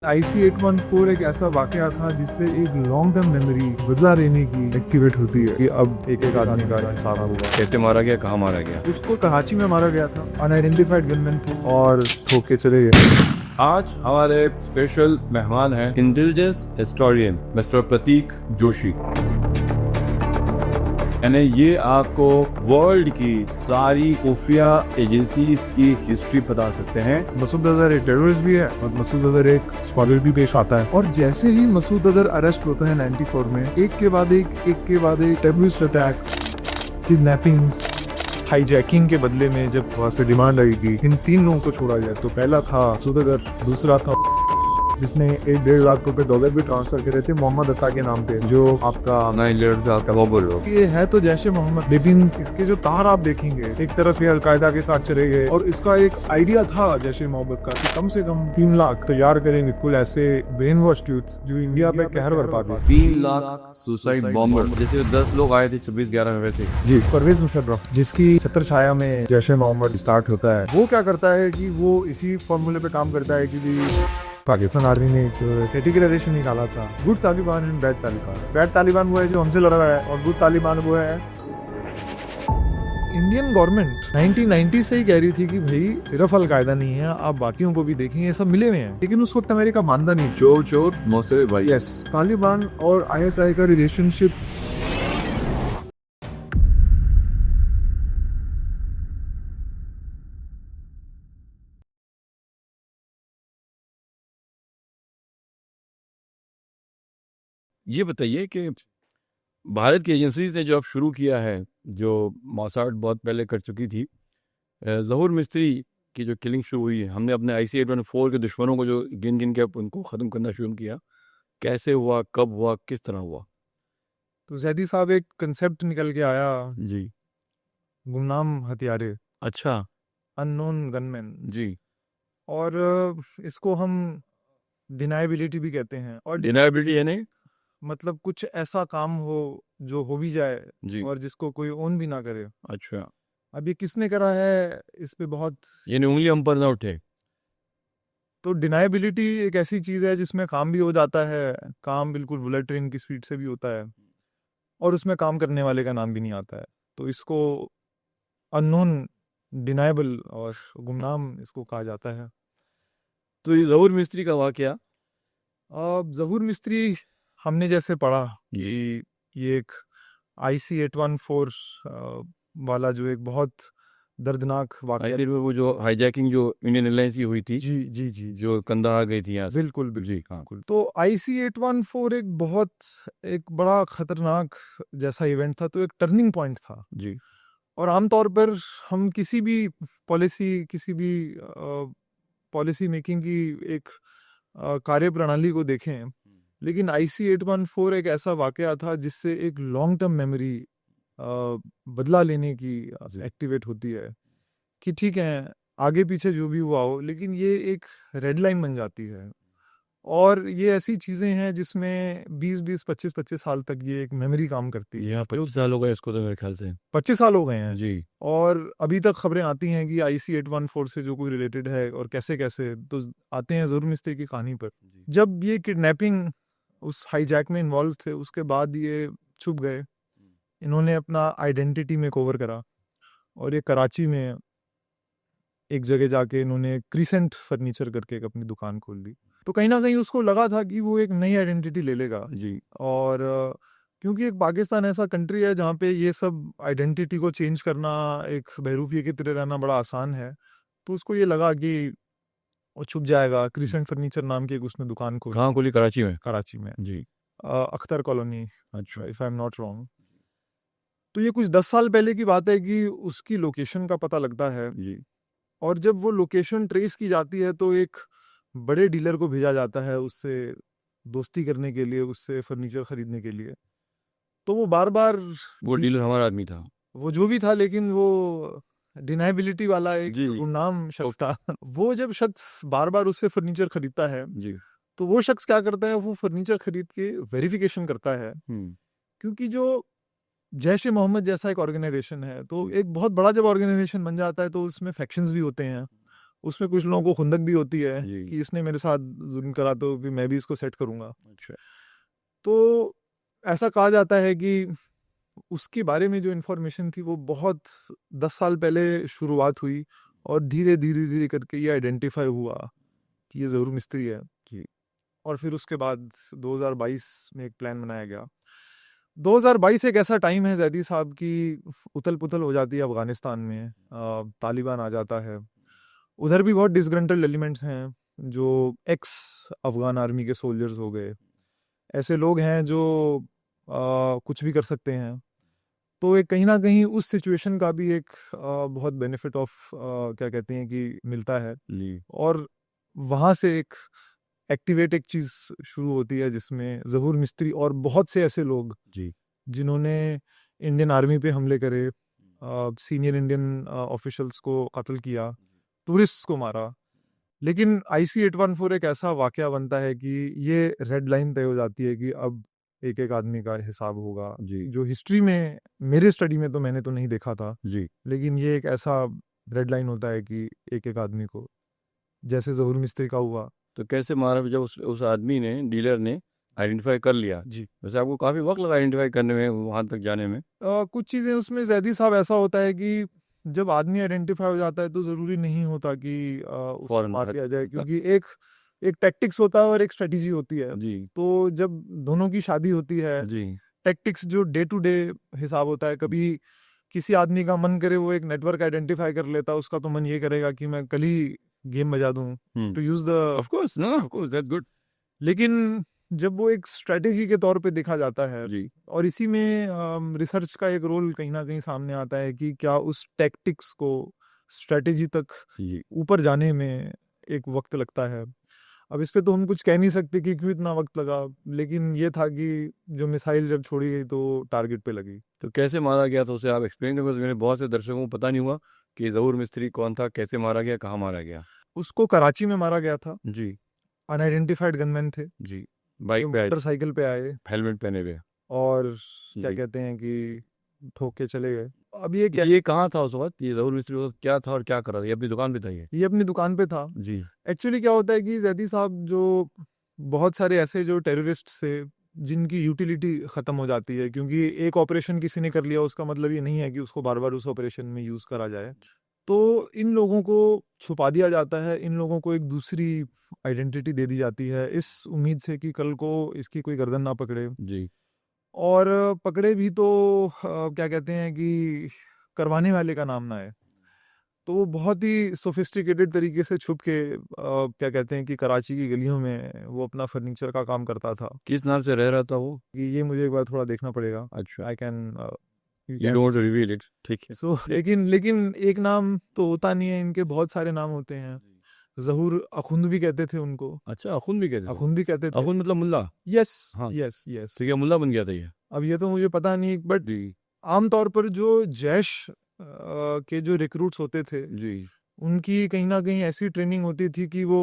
IC-814 एक ऐसा वाकया था जिससे एक लॉन्ग टर्म मेमोरी बदला लेने की एक्टिवेट होती है कि अब एक एक आदमी का हिसाब होगा। कैसे मारा गया, कहाँ मारा गया। उसको कराची में मारा गया था, अनआइडेंटिफाइड गनमैन थे और ठोक के चले गए। आज हमारे स्पेशल मेहमान हैं इंटेलिजेंस हिस्टोरियन मिस्टर प्रतीक जोशी। यानी ये आपको वर्ल्ड की सारी खुफिया एजेंसीज की हिस्ट्री बता सकते हैं। मसूद अजहर एक टेररिस्ट भी है और मसूद अजहर एक स्कॉलर भी पेश आता है। और जैसे ही मसूद अजहर अरेस्ट होता है 94 में, एक के बाद एक टेररिस्ट अटैक्स, किडनैपिंग्स, हाईजैकिंग के बदले में जब वहाँ से डिमांड आई कि इन 3 लोगों को छोड़ा जाए, तो पहला था मसूद अजहर, दूसरा था जिसने 1.5 लाख रुपए डॉलर भी ट्रांसफर करे थे मोहम्मद अत्ता के नाम पे, जो आपका बोल रहे हो। ये है तो जैश ए मोहम्मद, लेकिन इसके जो तार आप देखेंगे, एक तरफ ये अलकायदा के साथ चले गए और इसका एक आइडिया था जैश ए मोहम्मद का कि कम से कम 3 लाख तैयार करेंगे कुल ऐसे ब्रेन वॉश यूथ जो इंडिया पे कहर बरपा दे। 3 लाख सुसाइड बॉम्बर, जैसे 10 लोग आए थे 26/11 में वैसे। जी, परवेज मुशर्रफ जिसकी छत्र छाया में जैश ए मोहम्मद स्टार्ट होता है, वो क्या करता है कि वो इसी फॉर्मूले पे काम करता है कि भी पाकिस्तान आर्मी ने एक कैटेगराइजेशन निकाला था, good Taliban and bad Taliban. Bad Taliban वो है जो हमसे लड़ रहा है और गुड तालिबान वो है। इंडियन गवर्नमेंट 1990 से ही कह रही थी कि भाई सिर्फ अलकायदा नहीं है, आप बाकियों को भी देखेंगे, ये सब मिले हुए हैं, लेकिन उस वक्त अमेरिका मानता नहीं। चोर मोसे भाई। यस, तालिबान और ISI का रिलेशनशिप ये बताइए कि भारत की एजेंसीज ने जो अब शुरू किया है, जो मॉसाड बहुत पहले कर चुकी थी, ज़हूर मिस्त्री की जो किलिंग शुरू हुई है, हमने अपने IC-814 के दुश्मनों को जो गिन गिन के उनको ख़त्म करना शुरू किया। कैसे हुआ, कब हुआ, किस तरह हुआ? तो जैदी साहब एक कंसेप्ट निकल के आया, जी। गुमनाम हथियारे, अच्छा। अननोन गनमैन जी। और इसको हम डिनाइबिलिटी भी कहते हैं। और डिनाइबिलिटी यानी? मतलब कुछ ऐसा काम हो जो हो भी जाए जी। और जिसको कोई ओन भी ना करे। अच्छा, अब ये किसने करा है, इस पे बहुत। यानी उंगली हम पर ना उठे। तो डिनाइबिलिटी एक ऐसी चीज है जिसमें काम भी हो जाता है, काम बिल्कुल बुलेट ट्रेन की स्पीड से भी होता है और उसमें काम करने वाले का नाम भी नहीं आता है। तो इसको अननोन, डिनाइबल और गुमनाम इसको कहा जाता है। तो ये ज़हूर मिस्त्री का वाकया। अब ज़हूर मिस्त्री हमने जैसे पढ़ा कि ये एक IC-814 वाला जो एक बहुत दर्दनाक वाकया। आखिर में वो जो हाईजैकिंग जो इंडियन एयरलाइंस की हुई थी, जी जी जी, जो कंदाहार गई थी यहाँ से। बिल्कुल जी, हाँ। बिल्कुल। तो IC-814 एक बहुत, एक बड़ा खतरनाक जैसा इवेंट था, तो एक टर्निंग पॉइंट था। जी। और आमतौर पर हम किसी भी पॉलिसी मेकिंग की एक कार्य प्रणाली को देखें, लेकिन IC-814 एक ऐसा वाकया था जिससे एक लॉन्ग टर्म मेमोरी बदला लेने की एक्टिवेट होती है कि ठीक है, आगे पीछे जो भी हुआ हो, लेकिन ये एक रेड लाइन बन जाती है। और ये ऐसी चीजें हैं जिसमें 20-20, 25-25 साल तक ये एक मेमोरी काम करती है। यहाँ 25 साल हो गए इसको तो मेरे ख्याल से। 25 साल हो गए हैं जी। और अभी तक खबरें आती हैं कि IC-814 से जो कोई रिलेटेड है और कैसे कैसे, तो आते हैं ज़रूर मिस्त्री की कहानी पर। जब ये किडनैपिंग उस हाईजैक में इन्वॉल्व थे, उसके बाद ये छुप गए, इन्होंने अपना आइडेंटिटी में कवर करा और ये कराची में एक जगह जाके इन्होंने क्रिसेंट फर्नीचर करके एक अपनी दुकान खोल ली। तो कहीं ना कहीं उसको लगा था कि वो एक नई आइडेंटिटी ले लेगा। जी। और क्योंकि एक पाकिस्तान ऐसा कंट्री है जहाँ पे ये सब आइडेंटिटी को चेंज करना, एक बहरूपिये की तरह रहना बड़ा आसान है, तो उसको ये लगा कि वो छुप जाएगा। क्रिसेंट फर्नीचर नाम की एक उसने दुकान खोली। कहाँ खोली? कराची में? कराची में, जी। अख्तर कॉलोनी, अच्छा। If I am not wrong. तो ये कुछ 10 साल पहले की बात है कि उसकी लोकेशन का पता लगता है। जी। और जब वो लोकेशन ट्रेस की जाती है तो एक बड़े डीलर को भेजा जाता है उससे दोस्ती करने के लिए, उससे फर्नीचर खरीदने के लिए। तो वो बार बार, वो डीलर हमारा आदमी था। वो जो भी था, लेकिन वो डिनाइबिलिटी वाला एक जी। गुमनाम शख्स था। वो जब शख्स बार बार उससे फर्नीचर खरीदता है, जी। तो वो शख्स क्या करता है, वो फर्नीचर खरीद के वेरिफिकेशन करता है। क्योंकि जो जैश ए मोहम्मद जैसा एक ऑर्गेनाइजेशन है, तो एक बहुत बड़ा जब ऑर्गेनाइजेशन बन जाता है तो उसमें फैक्शंस भी होते हैं उसमें कुछ लोगों को खुंदक भी होती है जी। कि इसने मेरे साथ जुल्म करा तो भी मैं भी इसको सेट करूंगा। अच्छा। तो ऐसा कहा जाता है कि उसके बारे में जो इन्फॉर्मेशन थी वो बहुत 10 साल पहले शुरुआत हुई और धीरे धीरे धीरे करके ये आइडेंटिफाई हुआ कि ये ज़रूर मिस्त्री है। जी। और फिर उसके बाद 2022 में एक प्लान बनाया गया। 2022 एक ऐसा टाइम है जैदी साहब की उथल पुथल हो जाती है अफगानिस्तान में, तालिबान आ जाता है, उधर भी बहुत डिसग्रंटल्ड एलिमेंट्स हैं जो एक्स अफगान आर्मी के सोल्जर्स हो गए, ऐसे लोग हैं जो कुछ भी कर सकते हैं। तो एक कहीं ना कहीं उस सिचुएशन का भी एक बहुत बेनिफिट ऑफ क्या कहते हैं कि मिलता है। जी। और वहाँ से एक एक्टिवेट एक चीज़ शुरू होती है जिसमें ज़हूर मिस्त्री और बहुत से ऐसे लोग जी। जिन्होंने इंडियन आर्मी पे हमले करे, सीनियर इंडियन ऑफिशियल्स को कत्ल किया, टूरिस्ट्स को मारा। लेकिन IC 814 एक ऐसा वाकया बनता है कि ये रेड लाइन तय हो जाती है कि अब एक एक आदमी का हिसाब होगा, जी। जो हिस्ट्री में मेरे स्टडी में तो मैंने तो नहीं देखा था, जी। लेकिन ये एक ऐसा रेड लाइन होता है कि एक एक आदमी को, जैसे ज़हूर मिस्त्री का हुआ। तो कैसे मारा जब उस आदमी ने, डीलर ने आइडेंटिफाई कर लिया? जी। वैसे आपको काफ़ी वक्त लगा आइडेंटिफाई करने में, वहाँ तक जाने में? कुछ चीज़ें उसमें जैदी साहब ऐसा होता है कि जब आदमी आइडेंटिफाई हो जाता है तो ज़रूरी नहीं होता कि उसको फौरन मार दिया जाए, क्योंकि एक एक टैक्टिक्स होता है और एक स्ट्रेटजी होती है। जी। तो जब दोनों की शादी होती है, जी। टैक्टिक्स जो डे टू डे हिसाब होता है, कभी किसी आदमी का मन करे वो एक नेटवर्क आइडेंटिफाई कर लेता, उसका तो मन ये करेगा कि मैं कल ही गेम बजा दूं, to use the, of course, no, of course, that's good. लेकिन जब वो एक स्ट्रेटेजी के तौर पे देखा जाता है, जी। और इसी में रिसर्च का एक रोल कहीं ना कहीं सामने आता है कि क्या उस टैक्टिक्स को स्ट्रेटेजी तक जी। ऊपर जाने में एक वक्त लगता है। अब इस पे तो हम कुछ कह नहीं सकते कि क्यों इतना वक्त लगा, लेकिन ये था कि जो मिसाइल जब छोड़ी गई तो टारगेट पे लगी। तो कैसे मारा गया था उसे आप एक्सप्लेन करेंगे? मेरे बहुत से दर्शकों को पता नहीं हुआ कि ज़हूर मिस्त्री कौन था, कैसे मारा गया, कहाँ मारा गया। उसको कराची में मारा गया था। जी। अनआइडेंटिफाइड गनमैन थे जी। जो बाइक पे आए थे, मोटरसाइकिल पे आए हेलमेट पहने हुए। और क्या जी। कहते हैं कि ठोक के चले गए। अब ये क्या, ये कहाँ था उस वक्त? ये ज़हूर मिस्त्री उस वक्त क्या था और क्या कर रहा था? ये अपनी दुकान पे था ये? ये अपनी दुकान पे था। जी। एक्चुअली क्या होता है कि जैदी साहब जो बहुत सारे ऐसे जो टेररिस्ट थे जिनकी यूटिलिटी ख़त्म हो जाती है, क्योंकि एक ऑपरेशन किसी ने कर लिया उसका मतलब ये नहीं है कि उसको बार बार उस ऑपरेशन में यूज़ करा जाए। तो इन लोगों को छुपा दिया जाता है, इन लोगों को एक दूसरी आइडेंटिटी दे दी जाती है इस उम्मीद से कि कल को इसकी कोई गर्दन ना पकड़े। जी। और पकड़े भी तो क्या कहते हैं कि करवाने वाले का नाम ना है। तो वो बहुत ही सोफिस्टिकेटेड तरीके से छुप के क्या कहते हैं कि कराची की गलियों में वो अपना फर्नीचर का काम करता था। किस नाम से रह रहा था वो? कि ये मुझे एक बार थोड़ा देखना पड़ेगा। अच्छा। I can you don't reveal it, ठीक है। सो लेकिन लेकिन एक नाम तो होता नहीं है, इनके बहुत सारे नाम होते हैं। ज़हूर अखुंद भी कहते थे उनको। अच्छा, अखुन भी कहते थे? अखुंद भी कहते थे। अखुन मतलब मुल्ला? यस हाँ। Yes yes. तो क्या मुल्ला बन गया था ये? अब ये तो मुझे पता नहीं, बट जी। आमतौर पर जो जैश के जो रिक्रूट्स होते थे जी। उनकी कहीं ना कहीं ऐसी ट्रेनिंग होती थी कि वो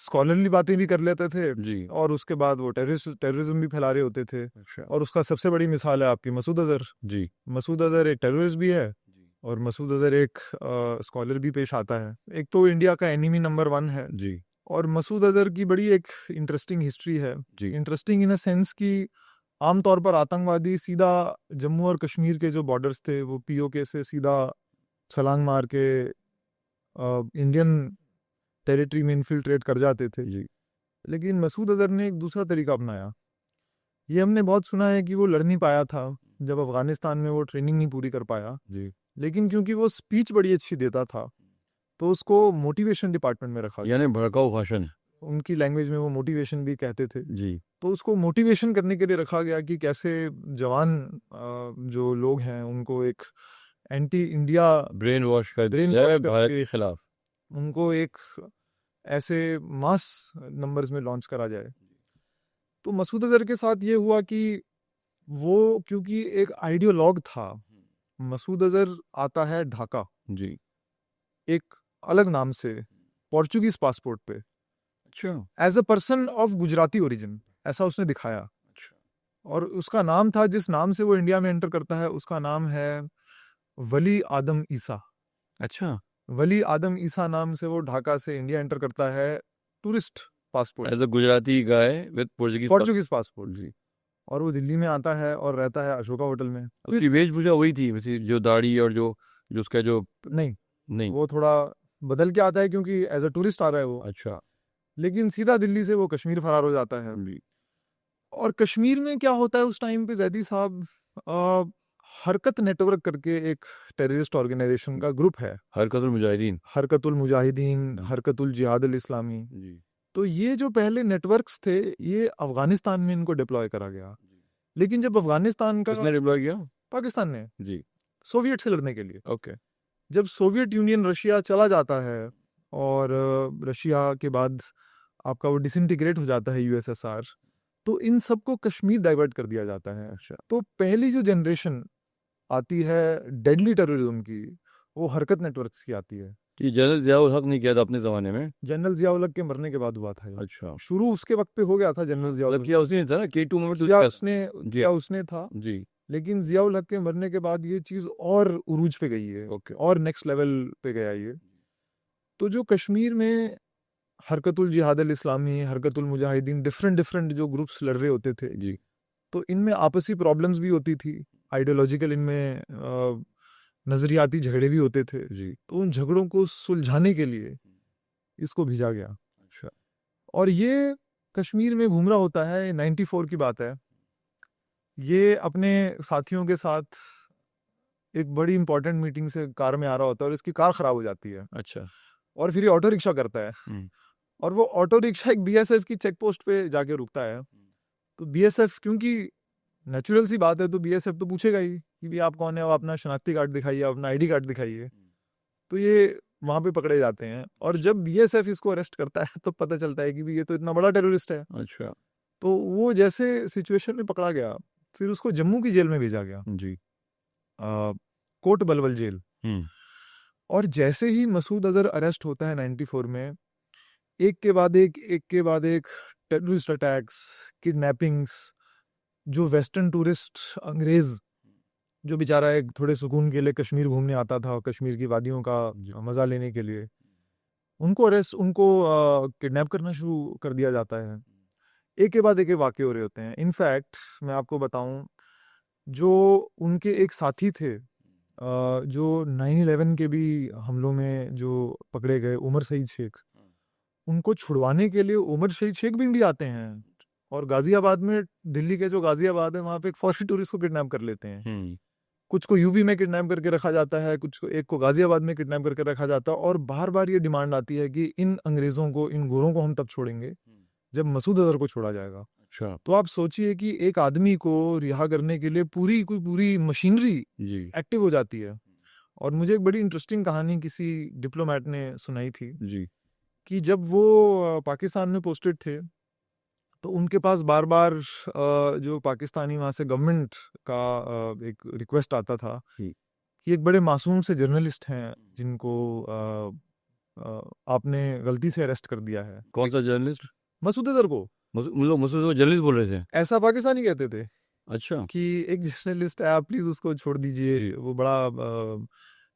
स्कॉलरली बातें भी कर लेते थे जी। और उसके बाद वो टेररिज्म भी फैला रहे होते थे। अच्छा। और उसका सबसे बड़ी मिसाल है आपकी मसूद अजहर। जी। मसूद अजहर एक टेररिस्ट भी है और मसूद अजहर एक स्कॉलर भी पेश आता है। एक तो इंडिया का एनिमी नंबर 1 है। जी। और मसूद अजहर की बड़ी एक इंटरेस्टिंग हिस्ट्री है। जी। इंटरेस्टिंग इन अ सेंस कि आमतौर पर आतंकवादी सीधा जम्मू और कश्मीर के जो बॉर्डर्स थे वो POK से सीधा छलांग मार के इंडियन टेरिटरी में इन्फिल्ट्रेट कर जाते थे। जी। लेकिन मसूद अजहर ने एक दूसरा तरीका अपनाया। ये हमने बहुत सुना है कि वो लड़ नहीं पाया था जब अफगानिस्तान में वो ट्रेनिंग नहीं पूरी कर पाया, जी। लेकिन क्योंकि वो स्पीच बड़ी अच्छी देता था तो उसको मोटिवेशन डिपार्टमेंट में रखा गया। यानी भड़काऊ भाषण। उनकी लैंग्वेज में वो मोटिवेशन भी कहते थे। जी। तो उसको मोटिवेशन करने के लिए रखा गया कि कैसे जवान जो लोग हैं उनको एक एंटी इंडिया ब्रेन वॉश कर ब्रेन दिया वॉश है भारत करके के खिलाफ। उनको एक ऐसे मास नंबर्स में लॉन्च करा जाए। तो मसूद अजहर के साथ ये हुआ कि वो क्योंकि एक आइडियोलॉग था। मसूद अजहर आता है ढाका जी। एक अलग नाम से पोर्चुगीज पासपोर्ट पे, अच्छा। As a person of Gujarati origin, ऐसा उसने दिखाया। अच्छा। और उसका नाम था, जिस नाम से वो इंडिया में एंटर करता है उसका नाम है वली आदम ईसा। अच्छा। वली आदम ईसा नाम से वो ढाका से इंडिया एंटर करता है tourist passport, as a Gujarati guy with Portuguese Portuguese passport, जी। और वो दिल्ली में आता है और रहता है अशोका होटल में। उसकी वेशभूषा वही थी वैसे, जो दाढ़ी और जो जो उसका जो नहीं, नहीं। वो थोड़ा बदल के आता है क्योंकि एज अ टूरिस्ट आ रहा है वो, अच्छा लेकिन सीधा दिल्ली से वो कश्मीर फरार हो जाता है। जी। और कश्मीर में क्या होता है उस टाइम पे जैदी साहब, हरकत नेटवर्क करके एक टेररिस्ट ऑर्गेनाइजेशन का ग्रुप है, हरकतुल मुजाहिदीन हरकतुल मुजाहिदीन, हम्म। हरकतुल जिहाद अल इस्लामी। जी। तो ये जो पहले नेटवर्क्स थे ये अफगानिस्तान में इनको डिप्लॉय करा गया, लेकिन जब अफगानिस्तान का, किसने रिप्लाई किया? पाकिस्तान ने, जी। सोवियत से लड़ने के लिए, ओके। जब सोवियत यूनियन रशिया चला जाता है और रशिया के बाद आपका वो डिसइंटीग्रेट हो जाता है यूएसएसआर, तो इन सबको कश्मीर डाइवर्ट कर दिया जाता है। अच्छा। तो पहली जो जनरेशन आती है डेडली टेररिज्म की, वो हरकत नेटवर्क्स की आती है। ये जनरल जियाउल हक ने किया था अपने ज़माने में? जनरल जियाउल हक के मरने के बाद हुआ था ये। अच्छा। शुरू उसके वक्त पे हो गया था जनरल जियाउल मतलब हक, किया उसने था ना, K2 मूवमेंट तो किया किया था। उसने, जी। किया उसने था, जी। लेकिन जियाउल हक के मरने के बाद ये चीज़ और उरूज पे गई है, ओके। और नेक्स्ट लेवल पे गया ये। तो जो कश्मीर में हरकतुल जिहाद अल इस्लामी, हरकतुल मुजाहिदीन, डिफरेंट डिफरेंट जो ग्रुप्स लड़ रहे होते थे, जी। तो इनमें आपसी प्रॉब्लम्स भी होती थी, आइडियोलॉजिकल इनमें नज़रियाती झगड़े भी होते थे। जी। तो उन झगड़ों को सुलझाने के लिए इसको भेजा गया। अच्छा। और ये कश्मीर में घूम रहा होता है, 94 की बात है, ये अपने साथियों के साथ एक बड़ी इंपॉर्टेंट मीटिंग से कार में आ रहा होता है और इसकी कार खराब हो जाती है, अच्छा। और फिर ये ऑटो रिक्शा करता है, और वो ऑटो रिक्शा एक बीएसएफ की चेक पोस्ट पे जाके रुकता है। तो बीएसएफ, क्योंकि नेचुरल सी बात है, तो बीएसएफ तो पूछेगा ही कि भी आप कौन है, आप अपना शनाख्ती कार्ड दिखाइए, अपना आईडी कार्ड दिखाइए। तो ये वहाँ पे पकड़े जाते हैं, और जब बीएसएफ इसको अरेस्ट करता है तो पता चलता है कि भी ये तो इतना बड़ा टेररिस्ट है। अच्छा। तो वो जैसे सिचुएशन में पकड़ा गया, फिर उसको जम्मू की जेल में भेजा गया, जी। कोट बलवल जेल। हम्म। और जैसे ही मसूद अजहर अरेस्ट होता है 94 में, एक के बाद एक टेररिस्ट अटैक्स, किडनैपिंग्स, जो वेस्टर्न टूरिस्ट अंग्रेज, जो बेचारा एक थोड़े सुकून के लिए कश्मीर घूमने आता था, कश्मीर की वादियों का मज़ा लेने के लिए, उनको किडनैप करना शुरू कर दिया जाता है। एक के बाद एक वाक़े हो रहे होते हैं। इनफैक्ट मैं आपको बताऊं, जो उनके एक साथी थे, जो 9/11 के भी हमलों में जो पकड़े गए, उमर सईद शेख, उनको छुड़वाने के लिए उमर सईद शेख भी इंडिया आते हैं, और गाजियाबाद में, दिल्ली के जो गाजियाबाद है, वहाँ पे एक फॉरेन टूरिस्ट को किडनैप कर लेते हैं। कुछ को यूपी में किडनैप करके रखा जाता है, कुछ को, एक को गाजियाबाद में किडनैप करके रखा जाता है, और बार बार ये डिमांड आती है कि इन अंग्रेज़ों को, इन गोरों को हम तब छोड़ेंगे जब मसूद अजहर को छोड़ा जाएगा। अच्छा। तो आप सोचिए कि एक आदमी को रिहा करने के लिए पूरी मशीनरी जी। एक्टिव हो जाती है। और मुझे एक बड़ी इंटरेस्टिंग कहानी किसी डिप्लोमेट ने सुनाई थी, जी। कि जब वो पाकिस्तान में पोस्टेड थे, तो उनके पास बार बार जो पाकिस्तानी वहाँ से गवर्नमेंट का एक रिक्वेस्ट आता था कि एक बड़े मासूम से जर्नलिस्ट हैं जिनको आपने गलती से अरेस्ट कर दिया है। कौन सा जर्नलिस्ट? मसूद अजहर को मसूद को जर्नलिस्ट बोल रहे थे? ऐसा पाकिस्तानी कहते थे अच्छा। कि एक जर्नलिस्ट है, आप प्लीज उसको छोड़ दीजिए, वो बड़ा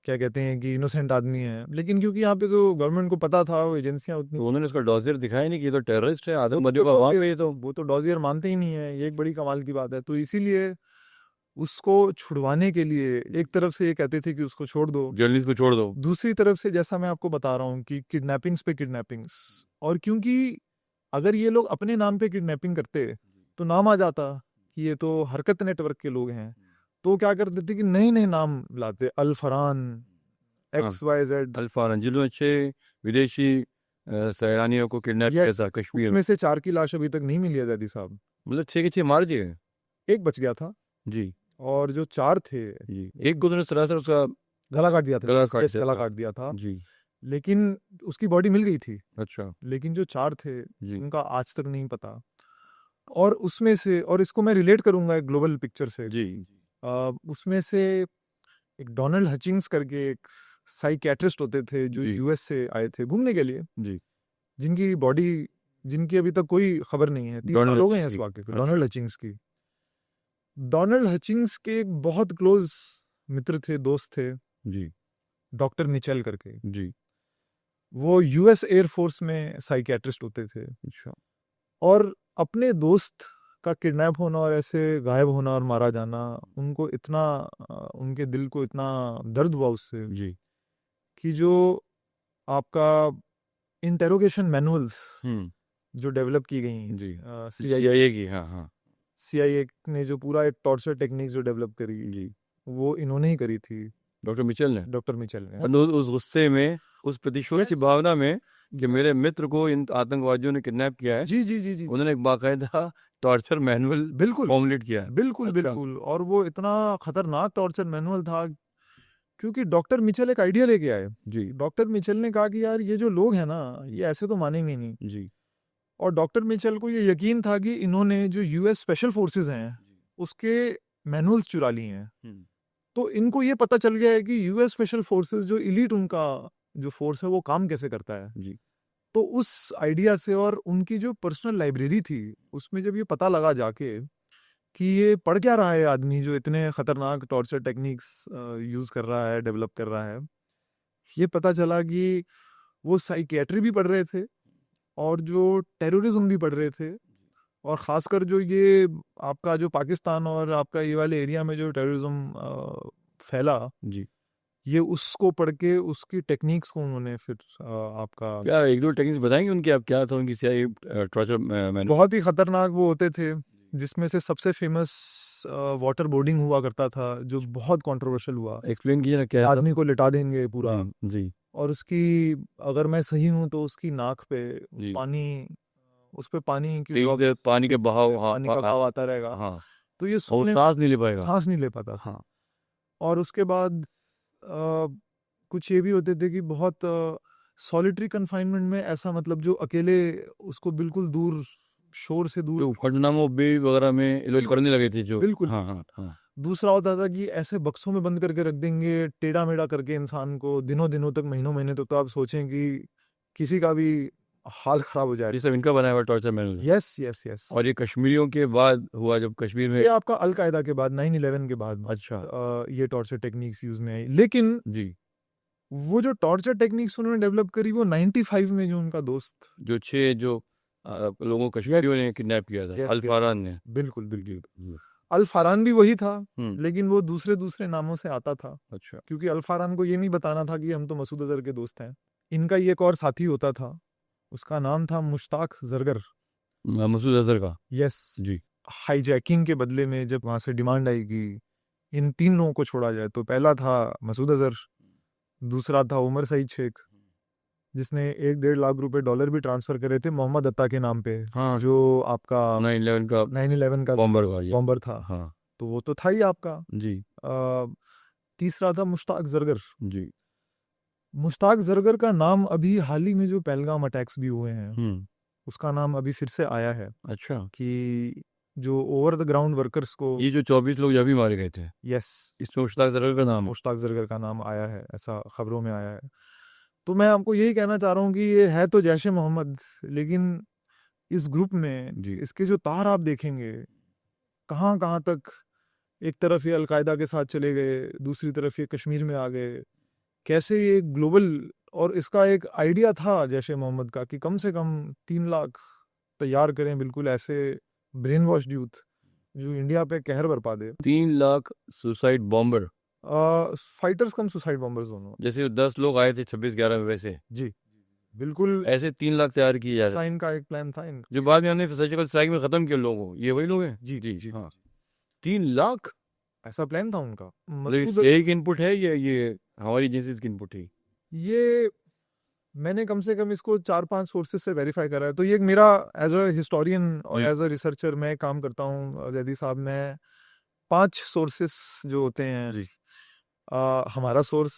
क्या कहते हैं कि इनोसेंट आदमी है। लेकिन क्योंकि यहाँ पे तो गवर्नमेंट को पता था, वो एजेंसियां उतनी, तो उन्होंने इसका डॉसियर दिखाया नहीं कि ये तो टेररिस्ट है, आदम तो वो तो डॉजियर मानते ही नहीं है। ये एक बड़ी कमाल की बात है। तो इसीलिए उसको छुड़वाने के लिए एक तरफ से ये कहते थे कि उसको छोड़ दो, जर्नलिस्ट को छोड़ दो, दूसरी तरफ से जैसा मैं आपको बता रहा हूँ कि किडनैपिंग्स पे किडनैपिंग्स। और क्योंकि अगर ये लोग अपने नाम पे किडनैपिंग करते तो नाम आ जाता कि ये तो हरकत नेटवर्क के लोग हैं, तो क्या कर देते कि नए नए नाम लाते, अल फरहान, XYZ। अल फरहान, जिन्होंने 6 विदेशी सैलानियों को किडनैप किया था कश्मीर में से 4 की लाश अभी तक नहीं मिली है ज़ैदी साहब। मतलब 6 के 6 मार दिए, एक बच गया था जी। और जो 4 थे, जी, एक को उन्होंने सरासर उसका गला काट दिया था, गला काट दिया था जी। लेकिन उसकी बॉडी मिल गई थी। अच्छा। लेकिन जो 4 थे जी। उनका आज तक नहीं पता। और उसमें से, और इसको मैं रिलेट करूंगा एक ग्लोबल पिक्चर से जी। उसमें से एक डोनाल्ड हचिंग्स करके एक साइकियाट्रिस्ट होते थे जो यूएस से आए थे घूमने के लिए, जी। जिनकी बॉडी, जिनकी अभी तक कोई खबर नहीं है, 30 साल हो गए हैं इस वाक़े को। डोनाल्ड हचिंग्स की, डोनाल्ड हचिंग्स के एक बहुत क्लोज मित्र थे, दोस्त थे जी, डॉक्टर मिचेल करके, जी। वो यूएस एयरफोर्स में साइकियाट्रिस्ट होते थे। अच्छा। और अपने दोस्त का किडनैप होना और ऐसे गायब होना और मारा जाना, उनको इतना उनके दिल को इतना दर्द हुआ उससे जी। कि जो आपका इंटेरोगेशन मैनुअल्स जो डेवलप की गई जी। सीआईए CIA की, हाँ हाँ। सीआईए ने जो पूरा एक टॉर्चर टेक्निक जो डेवलप करी, जी। वो इन्होंने ही करी थी, डॉक्टर मिचेल ने। डॉक्टर मिचेल ने। और उस गुस्से में, उस प्रतिशोध की भावना में कि मेरे मित्र को इन आतंकवादियों ने किडनैप किया है, जी जी जी जी, उन्होंने एक बाकायदा टॉर्चर मैनुअल बिल्कुल फॉर्मुलेट किया है। बिल्कुल अच्छा। बिल्कुल। और वो इतना खतरनाक टॉर्चर मैनुअल था क्योंकि डॉक्टर मिचेल एक आइडिया लेके आए। जी। डॉक्टर मिचेल ने कहा कि यार ये जो लोग हैं ना, ये ऐसे तो मानेंगे नहीं। जी। और डॉक्टर मिचेल को ये यकीन था कि इन्होंने जो यूएस स्पेशल फोर्सेस हैं उसके मैनुअल्स चुरा लिए हैं। तो इनको ये पता चल गया है कि यूएस स्पेशल फोर्सेस जो इलीट उनका जो फोर्स है वो काम कैसे करता है। जी। तो उस आइडिया से और उनकी जो पर्सनल लाइब्रेरी थी उसमें जब ये पता लगा जाके कि ये पढ़ क्या रहा है आदमी जो इतने खतरनाक टॉर्चर टेक्निक्स यूज कर रहा है, डेवलप कर रहा है, ये पता चला कि वो साइकियाट्री भी पढ़ रहे थे और जो टेररिज्म भी पढ़ रहे थे। और ख़ासकर जो ये आपका जो पाकिस्तान और आपका ये वाले एरिया में जो टेररिज्म फैला, जी। ये उसको पढ़ के उसकी टेक्निक्स को उन्होंने फिर आपका क्या एक दो टेक्निक्स बताएंगे उनकी, आप क्या था उनकी CIA टॉर्चर मैनुअल? बहुत ही खतरनाक वो होते थे, जिसमें से सबसे फेमस वाटर बोर्डिंग हुआ करता था जो बहुत कंट्रोवर्शियल हुआ। एक्सप्लेन कीजिए ना क्या था? आदमी को लिटा देंगे पूरा, जी। और उसकी, अगर मैं सही हूँ तो उसकी नाक पे जी। पानी, उस पे पानी की तेज से पानी के बहाव, हाँ पानी का बहाव आता रहेगा। हाँ, तो ये और वो सुनने सांस नहीं ले पाएगा। सांस नहीं ले पाता था। हाँ। और उसके बाद कुछ ये भी होते थे कि बहुत सॉलिटरी कन्फाइनमेंट में, ऐसा मतलब जो अकेले उसको बिल्कुल दूर, शोर से दूर, जो गुआंटानामो बे वगैरह में ये लोग करने लगे थे जो। बिल्कुल। हाँ हाँ हाँ। दूसरा होता था कि ऐसे बक्सों में बंद करके रख देंगे टेढ़ा मेढ़ा करके इंसान को दिनों दिनों तक, महीनों महीने तक। तो आप सोचें कि किसी का भी हाल खराब हो जाए। ये सब इनका बनाया हुआ टॉर्चर मैनुअल है। Yes yes yes. और ये कश्मीरियों के बाद हुआ जब कश्मीर में। ये आपका अलकायदा के बाद 9/11 के बाद अच्छा। ये टॉर्चर टेक्निक्स यूज में आई। लेकिन जी। वो जो टॉर्चर टेक्निक्स उन्होंने डेवलप करी वो 95 में जो उनका दोस्त, जो 6 जो लोगों को कश्मीरियों ने किडनैप किया था, Yes, अल yes, फारान ने। बिल्कुल बिल्कुल, जी। अल फारान भी वही था, हम्म। लेकिन वो दूसरे दूसरे नामों से आता था। अच्छा। क्योंकि अल फारान को ये नहीं बताना था कि हम तो मसूद अजहर के दोस्त हैं। इनका ये एक और साथी होता था, उसका नाम था मुश्ताक जरगर। मसूद अजहर का। यस। जी। हाईजैकिंग के बदले में जब वहां से डिमांड आई कि इन 3 लोगों को छोड़ा जाए, तो पहला था मसूद अजहर, दूसरा था उमर सईद शेख, जिसने 1-1.5 लाख रुपए डॉलर भी ट्रांसफर करे थे मोहम्मद अत्ता के नाम पे, हाँ। जो आपका 9/11 का 9/11 का बॉम्बर का ये। बॉम्बर था। हाँ। तो वो तो था ही आपका। जी। तीसरा था मुश्ताक जरगर। जी। मुश्ताक जरगर का नाम अभी हाल ही में जो पहलगाम अटैक्स भी हुए हैं, उसका नाम अभी फिर से आया है अच्छा। कि जो ओवर द ग्राउंड वर्कर्स को, ये जो 24 लोग जब भी मारे गए थे, यस, इसमें मुश्ताक जरगर का नाम है। मुश्ताक जरगर का नाम आया है, ऐसा खबरों में आया है। तो मैं आपको यही कहना चाह रहा हूँ कि ये है तो जैश ए मोहम्मद, लेकिन इस ग्रुप में जी। इसके जो तार आप देखेंगे कहाँ कहाँ तक, एक तरफ ये अलकायदा के साथ चले गए, दूसरी तरफ ये कश्मीर में आ गए, कैसे ये ग्लोबल। और इसका एक आइडिया था जैश ए मोहम्मद का कि कम से कम 3 लाख तैयार करें, बिल्कुल ऐसे ब्रेन वॉश्ड यूथ जो इंडिया पे कहर बरपा दे। 3 lakh suicide bomber, fighters cum suicide bombers दोनों। जैसे 10 लोग आए थे 26/11 में, वैसे जी बिल्कुल, ऐसे 3 लाख तैयार किए जा रहे साइन का एक प्लान था जो बाद में हमने सर्जिकल स्ट्राइक में खत्म किया लोगों को। ये वही लोग हैं। जी जी जी, हाँ। 3 लाख, ऐसा प्लान था उनका। मतलब मसूद, एक इनपुट है ये हमारी एजेंसीज की इनपुट है? ये मैंने कम से कम इसको 4-5 सोर्सेज से वेरीफाई करा है। तो ये एक मेरा एज अ हिस्टोरियन और जी। एज अ रिसर्चर मैं काम करता हूँ जैदी साहब। मैं 5 सोर्सेस जो होते हैं, जी। हमारा सोर्स,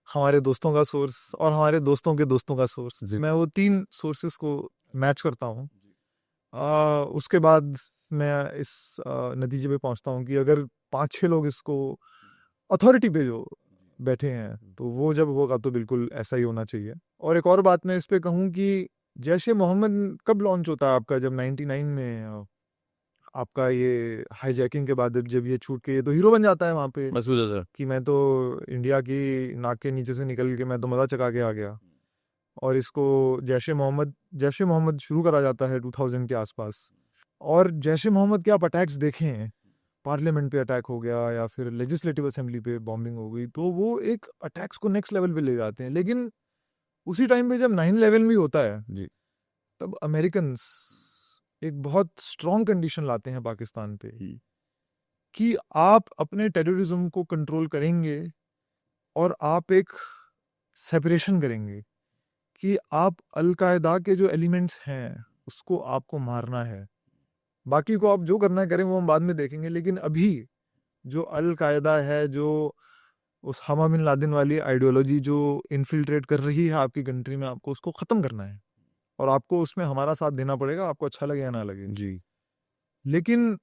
हमारे दोस्तों का सोर्स और हमारे दोस्तों के दोस्तों का सोर्स, जी। मैं वो 3 सोर्सेस को मैच करता हूँ। उसके बाद मैं इस नतीजे पे पहुंचता हूँ कि अगर 5-6 लोग इसको अथॉरिटी पे जो बैठे हैं, तो वो जब होगा तो बिल्कुल ऐसा ही होना चाहिए। और एक और बात मैं इस पे कहूँ कि जैश ए मोहम्मद कब लॉन्च होता है आपका, जब 99 में आपका ये हाईजैकिंग के बाद जब ये छूट के ये तो हीरो बन जाता है वहाँ पे मसूद अजहर। कि मैं तो इंडिया की नाक के नीचे से निकल के मैं तो मज़ा चका के आ गया। और इसको जैश ए मोहम्मद शुरू करा जाता है 2000 के आसपास। और जैश ए मोहम्मद के आप अटैक्स देखें, पार्लियामेंट पे अटैक हो गया या फिर लेजिस्लेटिव असेंबली पे बॉम्बिंग हो गई, तो वो एक अटैक्स को नेक्स्ट लेवल पे ले जाते हैं। लेकिन उसी टाइम पे जब 9/11 भी होता है जी। तब अमेरिकन एक बहुत स्ट्रॉन्ग कंडीशन लाते हैं पाकिस्तान पे कि आप अपने टेररिज्म को कंट्रोल करेंगे और आप एक सेपरेशन करेंगे कि आप अलकायदा के जो एलिमेंट्स हैं उसको आपको मारना है, बाकी को आप जो करना है करें, वो हम बाद में देखेंगे। लेकिन अभी जो अलकायदा है, जो उस हमा बिन लादेन वाली आइडियोलॉजी जो इन्फिल्ट्रेट कर रही है आपकी कंट्री में, आपको उसको ख़त्म करना है और आपको उसमें हमारा साथ देना पड़ेगा, आपको अच्छा लगे या ना लगे। जी। लेकिन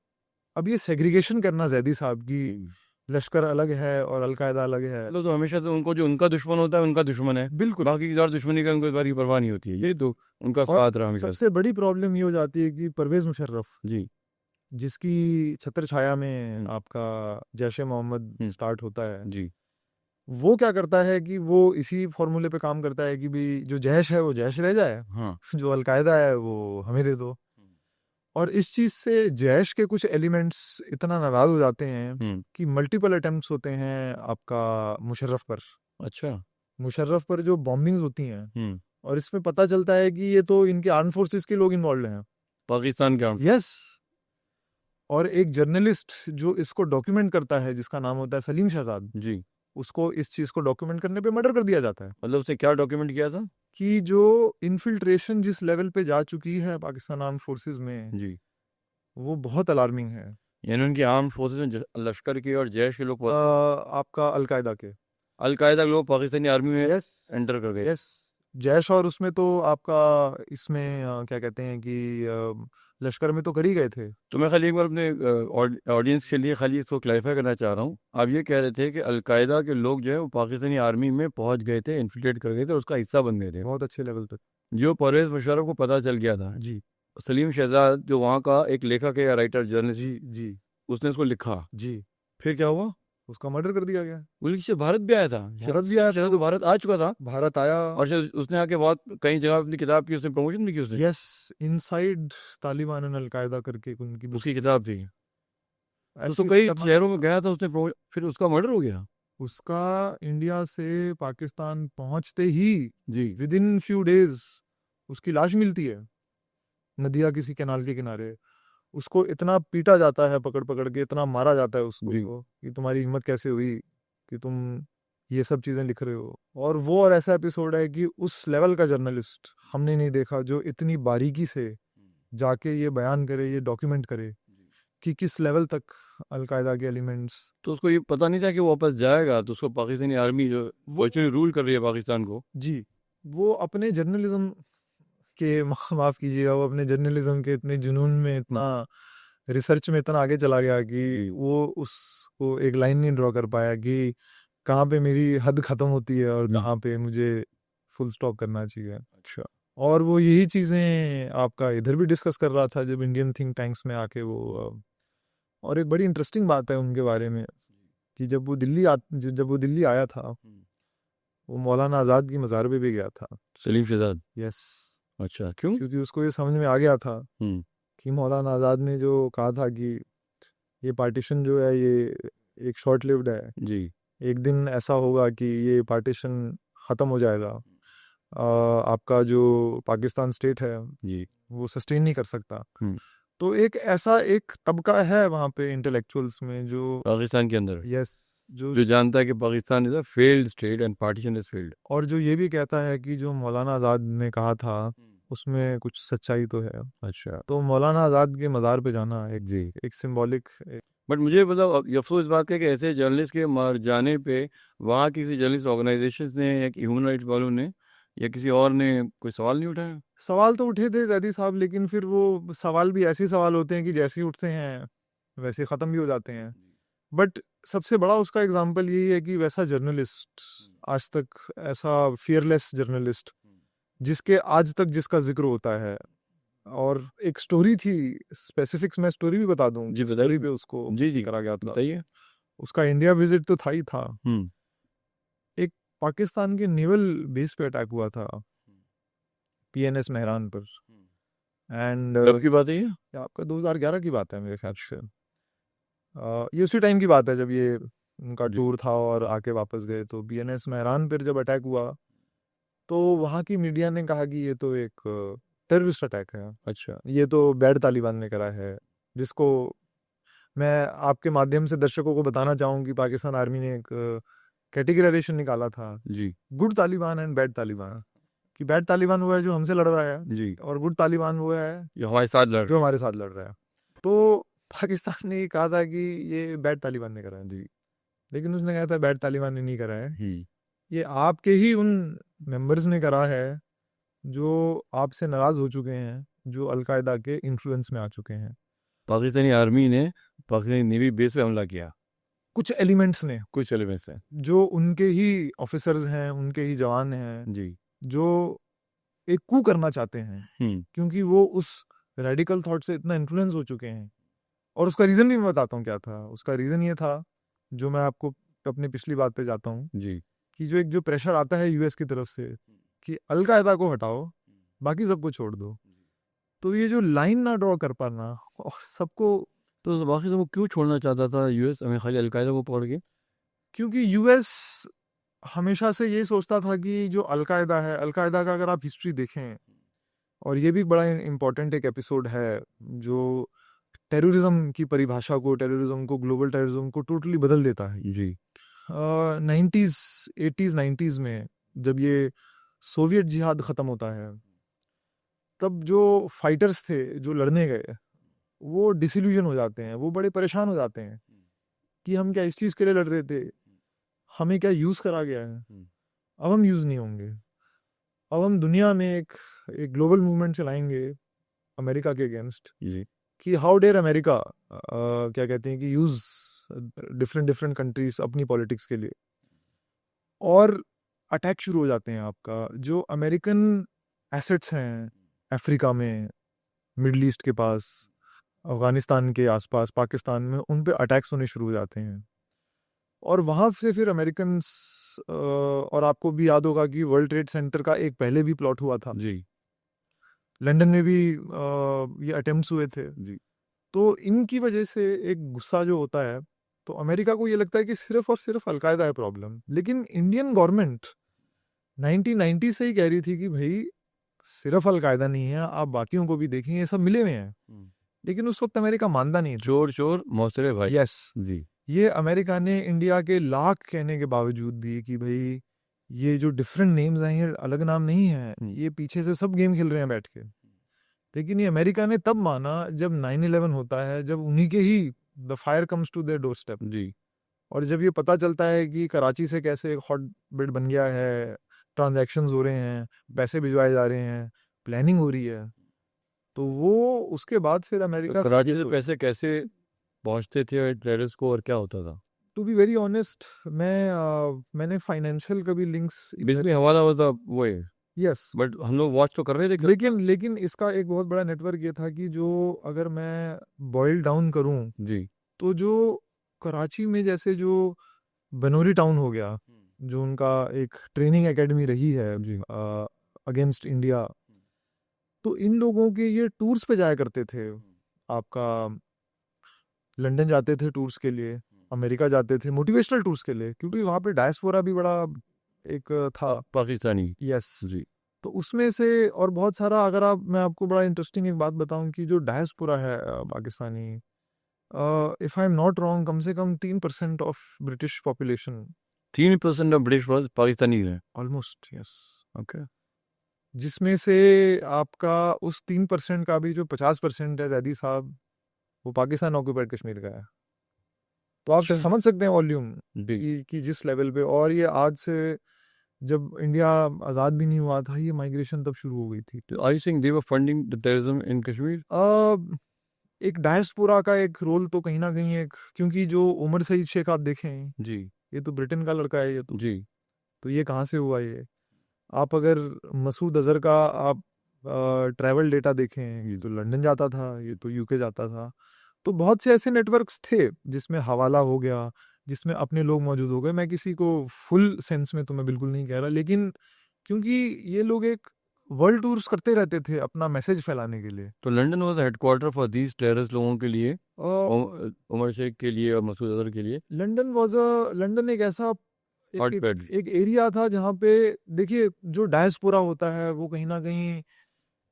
अब ये सेग्रीगेशन करना जैदी साहब की लश्कर अलग है और अलकायदा अलग है, चलो, तो हमेशा से उनको जो उनका दुश्मन होता है उनका दुश्मन है, बिल्कुल। बाकी की और दुश्मनी का उनको इस बार की परवाह नहीं होती है, ये तो उनका और साथ रहा हमेशा से। सबसे बड़ी प्रॉब्लम ये हो जाती है कि परवेज मुशर्रफ, जी। जिसकी छत्र छाया में आपका जैश ए मोहम्मद स्टार्ट होता है, जी। वो क्या करता है कि वो इसी फॉर्मूले पे काम करता है कि भी जो जैश है वो जैश रह जाए, हाँ। जो अलकायदा है वो हमें दे दो। और इस चीज़ से जैश के कुछ एलिमेंट्स इतना नाराज हो जाते हैं कि मल्टीपल अटेम्प्ट्स होते हैं आपका मुशर्रफ पर। अच्छा। मुशर्रफ पर जो बॉम्बिंग्स होती हैं और इसमें पता चलता है कि ये तो इनके आर्म फोर्सेस के लोग इन्वॉल्व हैं, पाकिस्तान के आर्म। यस। और एक जर्नलिस्ट जो इसको डॉक्यूमेंट करता है जिसका नाम होता है सलीम शहजाद, जी। उसको इस चीज़ को डॉक्यूमेंट करने पे मर्डर कर दिया जाता है। मतलब उसने क्या डॉक्यूमेंट किया था? कि जो इन्फिल्ट्रेशन जिस लेवल पे जा चुकी है पाकिस्तान आर्म फोर्सेस में, जी। वो बहुत अलार्मिंग है। यानी उनके आर्म फोर्सेस में लश्कर के और जैश के लोग आपका अलकायदा के अलकायदा के लोग पाकिस्तानी आर्मी में यस एंटर कर गए। यस जैश, और उसमें तो आपका इसमें क्या कहते हैं कि लश्कर में तो कर ही गए थे। तो मैं खाली एक बार अपने ऑडियंस के लिए खाली इसको क्लैरिफाई करना चाह रहा हूँ। आप ये कह रहे थे कि अलकायदा के लोग जो है वो पाकिस्तानी आर्मी में पहुंच गए थे, इन्फिल्ट्रेट कर गए थे और उसका हिस्सा बन गए थे, बहुत अच्छे लेवल तक। जो परवेज मुशर्रफ को पता चल गया था। जी सलीम शहजाद जो वहाँ का एक लेखक है या राइटर जर्नलिस्ट, जी जी उसने उसको लिखा। जी फिर क्या हुआ? उसका मर्डर कर दिया गया। पुलिस से भारत भी आया था, भारत भी आया था, तो भारत आ चुका था, भारत आया और शायद उसने आके बहुत कई जगह अपनी किताब की उसने प्रमोशन भी की उसने। Yes, inside Taliban and al Qaeda करके उनकी बुक उसकी किताब थी, तो ऐसी कई खतरनाक। शहरों में गया था उसने फिर उसका मर्डर हो गया। उसका इंडिया से पाकिस्तान पहुंचते ही जी। विद इन फ्यू डेज उसकी लाश मिलती है नदिया किसी कैनाल के किनारे। उसको इतना पीटा जाता है, पकड़ पकड़ के इतना मारा जाता है उसको कि तुम्हारी हिम्मत कैसे हुई कि तुम ये सब चीज़ें लिख रहे हो। और वो और ऐसा एपिसोड है कि उस लेवल का जर्नलिस्ट हमने नहीं देखा जो इतनी बारीकी से जाके ये बयान करे, ये डॉक्यूमेंट करे कि किस लेवल तक अलकायदा के एलिमेंट्स। तो उसको ये पता नहीं था कि वो वापस जाएगा, तो उसको पाकिस्तानी आर्मी जो वर्चुअली रूल कर रही है पाकिस्तान को। जी, वो अपने जर्नलिज्म के माफ़ कीजिएगा, वो अपने जर्नलिज्म के इतने जुनून में, इतना रिसर्च में इतना आगे चला गया कि वो उसको एक लाइन नहीं ड्रॉ कर पाया कि कहाँ पे मेरी हद ख़त्म होती है और कहाँ पे मुझे फुल स्टॉप करना चाहिए। अच्छा। और वो यही चीज़ें आपका इधर भी डिस्कस कर रहा था जब इंडियन थिंक टैंक्स में आके वो। और एक बड़ी इंटरेस्टिंग बात है उनके बारे में कि जब वो दिल्ली आया था, वो मौलाना आज़ाद की मज़ार पे भी गया था, सलीम शहजाद। यस। अच्छा, क्यों? क्योंकि उसको ये समझ में आ गया था कि मौलाना आज़ाद ने जो कहा था कि ये पार्टीशन जो है ये एक शॉर्ट लिव्ड है, जी। एक दिन ऐसा होगा कि ये पार्टीशन ख़त्म हो जाएगा, आपका जो पाकिस्तान स्टेट है जी। वो सस्टेन नहीं कर सकता। तो एक ऐसा एक तबका है वहाँ पे इंटेलेक्चुअल्स में जो पाकिस्तान के अंदर, यस, जो जानता है कि Pakistan is a failed state and partition is failed, और जो ये भी कहता है कि जो मौलाना आज़ाद ने कहा था उसमें कुछ सच्चाई तो है। अच्छा। तो मौलाना आज़ाद के मज़ार पे जाना एक सिंबॉलिक। बट मुझे मतलब अफसोस इस बात का कि ऐसे जर्नलिस्ट के मर जाने पे वहाँ किसी जर्नलिस्ट ऑर्गेनाइजेशन ने या ह्यूमन राइट्स वालों ने या किसी और ने कोई सवाल नहीं उठाया? सवाल तो उठे थे जैदी साहब, लेकिन फिर वो सवाल भी ऐसे सवाल होते हैं कि जैसे ही उठते हैं वैसे ख़त्म भी हो जाते हैं। बट सबसे बड़ा उसका एग्जाम्पल यही है कि वैसा जर्नलिस्ट आज तक, ऐसा फियरलेस जर्नलिस्ट जिसके आज तक जिसका जिक्र होता है और एक स्टोरी थी, स्पेसिफिक्स मैं स्टोरी भी बता दूं, जी, बताइए। स्टोरी पे उसको जी जी करा गया था। बताइए। उसका इंडिया विजिट तो था ही था, हम्म एक पाकिस्तान के नेवल बेस पे अटैक हुआ था, पीएनएस मेहरान पर। एंड कब की बात है ये? आपका 2011 की बात है मेरे ख्याल से। ये उसी टाइम की बात है जब ये उनका जी। टूर था और आके वापस गए। तो पीएनएस मेहरान पर जब अटैक हुआ तो वहाँ की मीडिया ने कहा कि ये तो एक टेररिस्ट अटैक है, अच्छा। ये तो बैड तालिबान ने करा है, जिसको मैं आपके माध्यम से दर्शकों को बताना चाहूँ कि पाकिस्तान आर्मी ने एक कैटेगराइजेशन निकाला था, जी good Taliban and bad Taliban. कि बैड तालिबान वो है जो हमसे लड़ रहा है, जी, और गुड तालिबान वो है ये हमारे साथ लड़ जो हमारे साथ लड़ रहा है। तो पाकिस्तान ने ये कहा था कि ये बैड तालिबान ने करा है, जी। लेकिन उसने कहा था बैड तालिबान ने नहीं करा है, हम्म ये आपके ही उन मेंबर्स ने करा है जो आपसे नाराज हो चुके हैं, जो अलकायदा के इन्फ्लुएंस में आ चुके हैं। पाकिस्तानी आर्मी ने पाकिस्तानी नेवी बेस पे हमला किया, कुछ एलिमेंट्स ने, कुछ एलिमेंट्स हैं। जो उनके ही ऑफिसर्स हैं, उनके ही जवान हैं, जी। जो एक कू करना चाहते हैं, क्योंकि वो उस रेडिकल थॉट से इतना इन्फ्लुएंस हो चुके हैं। और उसका रीज़न भी मैं बताता हूँ क्या था। उसका रीज़न ये था, जो मैं आपको अपने पिछली बात पे जाता हूँ, जी कि जो एक जो प्रेशर आता है यूएस की तरफ से कि अलकायदा को हटाओ, बाकी सबको छोड़ दो। तो ये जो लाइन ना ड्रॉ कर पाना और सबको, तो बाकी सबको क्यों छोड़ना चाहता था यूएस, हमें खाली अलकायदा को पकड़ के? क्योंकि यूएस हमेशा से ये सोचता था कि जो अलकायदा है, अलकायदा का अगर आप हिस्ट्री देखें, और ये भी बड़ा इम्पोर्टेंट एक एपिसोड है जो टेररिज्म की परिभाषा को, टेररिज्म को, ग्लोबल टेररिज्म को टोटली बदल देता है। जी 90s 80s 90s में जब ये सोवियत जिहाद ख़त्म होता है, तब जो फाइटर्स थे जो लड़ने गए, वो डिसिल्यूजन हो जाते हैं, वो बड़े परेशान हो जाते हैं कि हम क्या इस चीज़ के लिए लड़ रहे थे, हमें क्या यूज़ करा गया है, अब हम यूज़ नहीं होंगे, अब हम दुनिया में एक ग्लोबल मूवमेंट चलाएंगे अमेरिका के अगेंस्ट, जी कि हाउ डेयर अमेरिका क्या कहते हैं कि यूज़ डिफरेंट डिफरेंट कंट्रीज अपनी पॉलिटिक्स के लिए। और अटैक शुरू हो जाते हैं आपका, जो अमेरिकन एसेट्स हैं अफ्रीका में, मिडल ईस्ट के पास, अफगानिस्तान के आसपास, पाकिस्तान में, उन पे अटैक्स होने शुरू हो जाते हैं। और वहाँ से फिर अमेरिकन, और आपको भी याद होगा कि वर्ल्ड ट्रेड सेंटर का एक पहले भी प्लॉट हुआ था, जी लंदन में भी ये अटेम्प्ट्स हुए थे। जी तो इनकी वजह से एक गुस्सा जो होता है, तो अमेरिका को ये लगता है कि सिर्फ और सिर्फ अलकायदा है प्रॉब्लम। लेकिन इंडियन गवर्नमेंट 1990 से ही कह रही थी कि भाई सिर्फ अलकायदा नहीं है, आप बाकियों को भी देखें, ये सब मिले हुए हैं। लेकिन उस वक्त अमेरिका मानता नहीं था। चोर चोर मौसरे भाई। यस, जी ये अमेरिका ने इंडिया के लाख कहने के बावजूद भी कि भाई ये जो डिफरेंट नेम्स हैं ये अलग नाम नहीं है, ये पीछे से सब गेम खेल रहे हैं बैठ के। लेकिन ये अमेरिका ने तब माना जब 9/11 होता है, जब उन्हीं के ही the fire comes to their door step, जी और जब ये पता चलता है कि कराची से कैसे एक हॉट बेड बन गया है, ट्रांजैक्शंस हो रहे हैं, पैसे भिजवाए जा रहे हैं, प्लानिंग हो रही है, तो वो उसके बाद फिर तो अमेरिका कराची से पैसे कैसे पहुंचते थे टेररिस्ट को, और क्या होता था? टू बी वेरी ऑनेस्ट, मैंने फाइनेंशियल कभी लिंक्स, बेसिकली हवाला वाला वो है, यस, बट हम लोग वॉच तो कर रहे थे लेकिन इसका एक बहुत बड़ा नेटवर्क ये था कि जो, अगर मैं बॉइल डाउन करूं, जी तो जो कराची में जैसे जो बनोरी टाउन हो गया, जो उनका एक ट्रेनिंग एकेडमी रही है जी अगेंस्ट इंडिया, तो इन लोगों के ये टूर्स पे जाया करते थे। आपका लंदन जाते थे टूर्स के लिए, अमेरिका जाते थे मोटिवेशनल टूर्स के लिए, क्योंकि वहाँ पे डायस्पोरा भी बड़ा एक था। पाकिस्तानी। यस, जी तो उसमें से और बहुत सारा, अगर आप, मैं आपको बड़ा इंटरेस्टिंग एक बात बताऊं कि जो डायस्पोरा है Pakistani, if I am not wrong, कम से कम 3% of British population, 3% of British Pakistani है। ऑलमोस्ट, यस, ओके जिसमें से आपका उस 3% का भी जो 50% है जैदी साहब, वो पाकिस्तान ऑक्यूपाइड कश्मीर का है। तो आप अच्छा समझ सकते हैं वॉल्यूम जी। कि जिस लेवल पे, और ये आज से, जब इंडिया आज़ाद भी नहीं हुआ था, ये माइग्रेशन तब शुरू हो गई थी। तो I think they were funding the terrorism in Kashmir. एक डायस्पोरा का एक रोल तो कहीं ना कहीं एक, क्योंकि जो उमर सईद शेख आप देखें, जी ये तो ब्रिटेन का लड़का है, जी तो ये कहाँ से हुआ ये? आप अगर मसूद अजहर का आप ट्रैवल डेटा देखें, ये तो लंदन जाता था, ये तो यूके जाता था। तो बहुत से ऐसे नेटवर्क्स थे जिसमें हवाला हो गया, जिसमें अपने लोग मौजूद हो गए। मैं किसी को फुल सेंस में तो मैं बिल्कुल नहीं कह रहा, लेकिन क्योंकि ये लोग एक वर्ल्ड टूर्स करते रहते थे अपना मैसेज फैलाने के लिए। तो London was headquarter for these terrorist लोगों के लिए, अ, उमर शेख के लिए और मसूद अजहर के लिए लंदन एक ऐसा एक हॉटबेड। एक एरिया था जहाँ पे, देखिए, जो डायस्पोरा होता है वो कहीं ना कहीं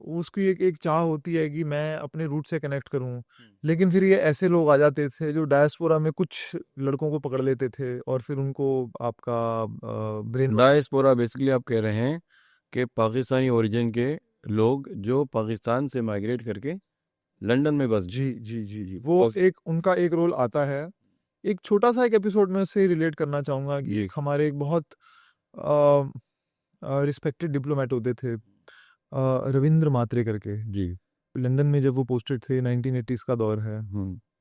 उसकी एक एक चाह होती है कि मैं अपने रूट से कनेक्ट करूं। लेकिन फिर ये ऐसे लोग आ जाते थे जो डायस्पोरा में कुछ लड़कों को पकड़ लेते थे और फिर उनको आपका ब्रेन वॉश। डायस्पोरा बेसिकली आप कह रहे हैं कि पाकिस्तानी ओरिजिन के लोग जो पाकिस्तान से माइग्रेट करके लंदन में बस जी जी जी जी, वो और एक उनका एक रोल आता है। एक छोटा सा एक एपिसोड में से रिलेट करना चाहूंगा कि ये एक हमारे एक बहुत रिस्पेक्टेड डिप्लोमेट होते थे, रविंद्र मात्रे करके। जी लंदन में जब वो पोस्टेड थे, 1980s का दौर है,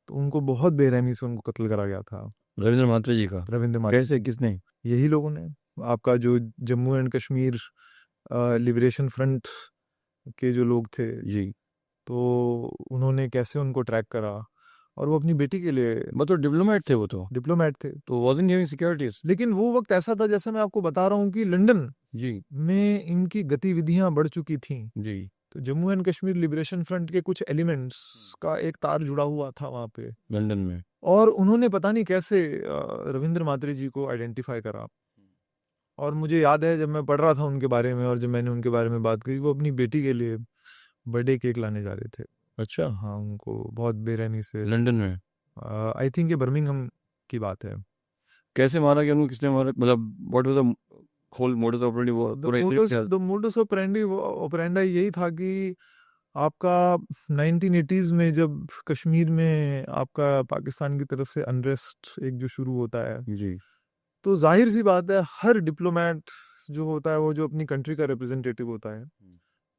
तो उनको बहुत बेरहमी से उनको कत्ल करा गया था। रविंद्र महात्रे जी का रविंद्र मात्रे कैसे जी, किसने? यही लोगों ने, आपका जो Jammu and Kashmir liberation front के जो लोग थे, जी तो उन्होंने कैसे उनको ट्रैक करा, और वो अपनी बेटी के लिए मतलब डिप्लोमेट थे वो डिप्लोमेट थे। तो wasn't having securities। लेकिन वो वक्त ऐसा था, जैसे मैं आपको बता रहा हूँ, कि लंदन जी में इनकी गतिविधियां बढ़ चुकी थी। जी तो Jammu and Kashmir liberation front के कुछ एलिमेंट्स का एक तार जुड़ा हुआ था वहां पे, लंदन में। और उन्होंने पता नहीं कैसे रविंद्र मात्रे जी को आइडेंटिफाई करा। और मुझे याद है जब मैं पढ़ रहा था उनके बारे में और जब मैंने उनके बारे में बात करी, वो अपनी बेटी के लिए बर्थडे केक लाने जा रहे थे। अच्छा हाँ, उनको बहुत बेरहमी से, लंदन में आई थिंक ये बर्मिंघम की बात है। कैसे मारा गया उनको, किसने मारा, मतलब what was the whole modus operandi, वो पूरा इंसिडेंट क्या? द मोडस ऑपरेंडी यही था कि आपका 1980s में जब कश्मीर में आपका पाकिस्तान की तरफ से अनरेस्ट एक जो शुरू होता है, जी तो जाहिर सी बात है, हर डिप्लोमेट जो होता है, वो जो अपनी कंट्री का रिप्रेजेंटेटिव होता है,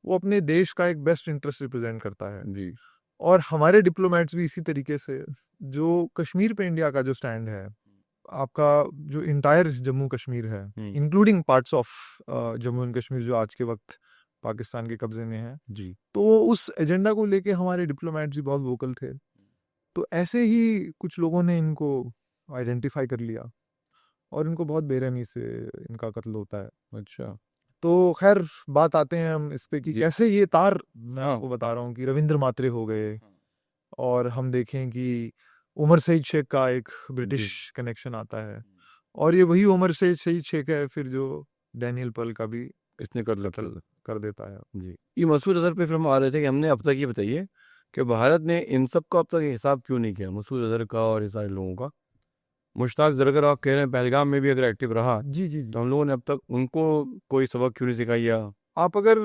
वो अपने देश का एक बेस्ट इंटरेस्ट रिप्रेजेंट करता है। जी और हमारे डिप्लोमेट्स भी इसी तरीके से, जो कश्मीर पे इंडिया का जो स्टैंड है, आपका जो इंटायर जम्मू कश्मीर है, including parts of Jammu and Kashmir जो आज के वक्त पाकिस्तान के कब्जे में है, जी तो उस एजेंडा को लेके हमारे डिप्लोमेट्स भी बहुत वोकल थे। तो ऐसे ही कुछ लोगों ने इनको आइडेंटिफाई कर लिया और इनको बहुत बेरहमी से इनका कत्ल होता है। अच्छा तो खैर, बात आते हैं हम इस पे कि जी कैसे ये तार, मैं हाँ आपको बता रहा हूँ कि रविंद्र मात्रे हो गए, और हम देखें कि उमर सईद शेख का एक ब्रिटिश जी कनेक्शन आता है, और ये वही उमर सईद शेख है फिर जो डैनियल पर्ल का भी इसने कर लिया कत्ल कर देता है। जी। ये मसूद अजहर पे फिर हम आ रहे थे कि हमने अब तक, ये बताइए कि भारत ने इन सब का अब तक हिसाब क्यों नहीं किया, मसूद अजहर का और ये सारे लोगों का? मुश्ताक जरगर आप कह रहे हैं पहलगाम में भी अगर एक्टिव रहा, जी जी जी, तो हम लोगों ने अब तक उनको कोई सबक क्यों नहीं सिखाया? आप अगर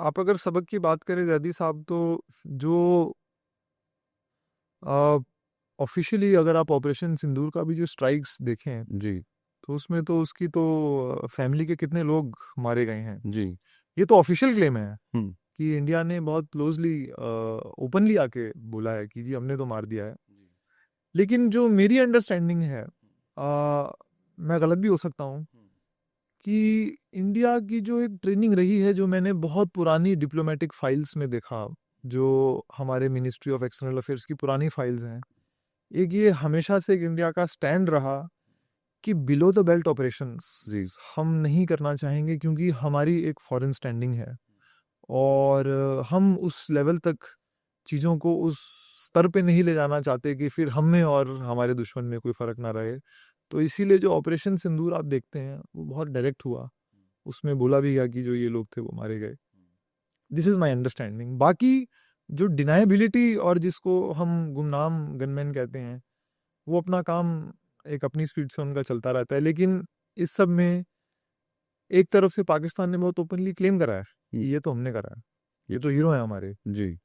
आप अगर सबक की बात करें जैदी साहब, तो जो ऑफिशियली अगर आप ऑपरेशन सिंदूर का भी जो स्ट्राइक्स देखें, जी तो उसमें तो उसकी तो फैमिली के कितने लोग मारे गए हैं, जी ये तो ऑफिशियल क्लेम है हम्म कि इंडिया ने बहुत क्लोजली ओपनली आके बोला है कि जी हमने तो मार दिया है। लेकिन जो मेरी अंडरस्टैंडिंग है, मैं गलत भी हो सकता हूँ, कि इंडिया की जो एक ट्रेनिंग रही है, जो मैंने बहुत पुरानी डिप्लोमेटिक फाइल्स में देखा, जो हमारे मिनिस्ट्री ऑफ एक्सटर्नल अफेयर्स की पुरानी फाइल्स हैं, एक ये हमेशा से एक इंडिया का स्टैंड रहा कि बिलो द बेल्ट ऑपरेशंस जी हम नहीं करना चाहेंगे, क्योंकि हमारी एक फॉरेन स्टैंडिंग है, और हम उस लेवल तक चीज़ों को उस स्तर पे नहीं ले जाना चाहते कि फिर हम में और हमारे दुश्मन में कोई फ़र्क ना रहे। तो इसीलिए जो ऑपरेशन सिंदूर आप देखते हैं, वो बहुत डायरेक्ट हुआ। उसमें बोला भी गया कि जो ये लोग थे वो मारे गए। This is my understanding. बाकी जो डिनायबिलिटी और जिसको हम गुमनाम गनमैन कहते हैं, वो अपना काम एक अपनी स्पीड से उनका चलता रहता है। लेकिन इस सब में एक तरफ से पाकिस्तान ने बहुत ओपनली क्लेम करा है कि ये तो हमने करा है, ये तो हीरो हैं हमारे। जी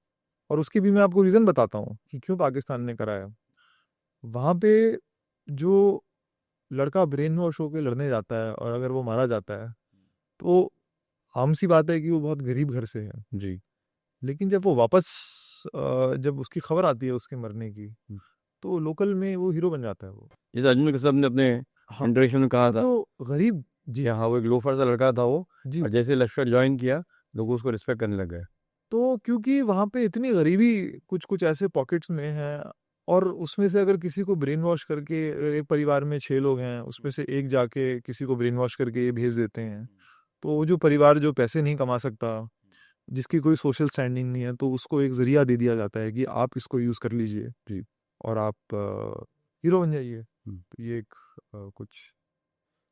और उसकी भी मैं आपको रीज़न बताता हूँ कि क्यों पाकिस्तान ने कराया। वहाँ पे जो लड़का ब्रेन वॉश होकर लड़ने जाता है और अगर वो मारा जाता है, तो आम सी बात है कि वो बहुत गरीब घर से है। जी लेकिन जब वो वापस जब उसकी खबर आती है उसके मरने की, तो लोकल में वो हीरो बन जाता है वो। जैसे अजमेर कसब ने अपने हाँ, इंटरेक्शन में कहा था तो गरीब, जी कि हाँ वो एक लोफर सा लड़का था वो, जी और जैसे लश्कर ज्वाइन किया लोग उसको रिस्पेक्ट करने लग गए। तो क्योंकि वहाँ पे इतनी गरीबी कुछ कुछ ऐसे पॉकेट्स में है, और उसमें से अगर किसी को ब्रेन वॉश करके, अगर एक परिवार में 6 लोग हैं उसमें से एक जाके किसी को ब्रेन वॉश करके ये भेज देते हैं, तो वो जो परिवार जो पैसे नहीं कमा सकता, जिसकी कोई सोशल स्टैंडिंग नहीं है, तो उसको एक जरिया दे दिया जाता है कि आप इसको यूज़ कर लीजिए जी। और आप हीरो बन जाइए। हम्म। तो ये एक कुछ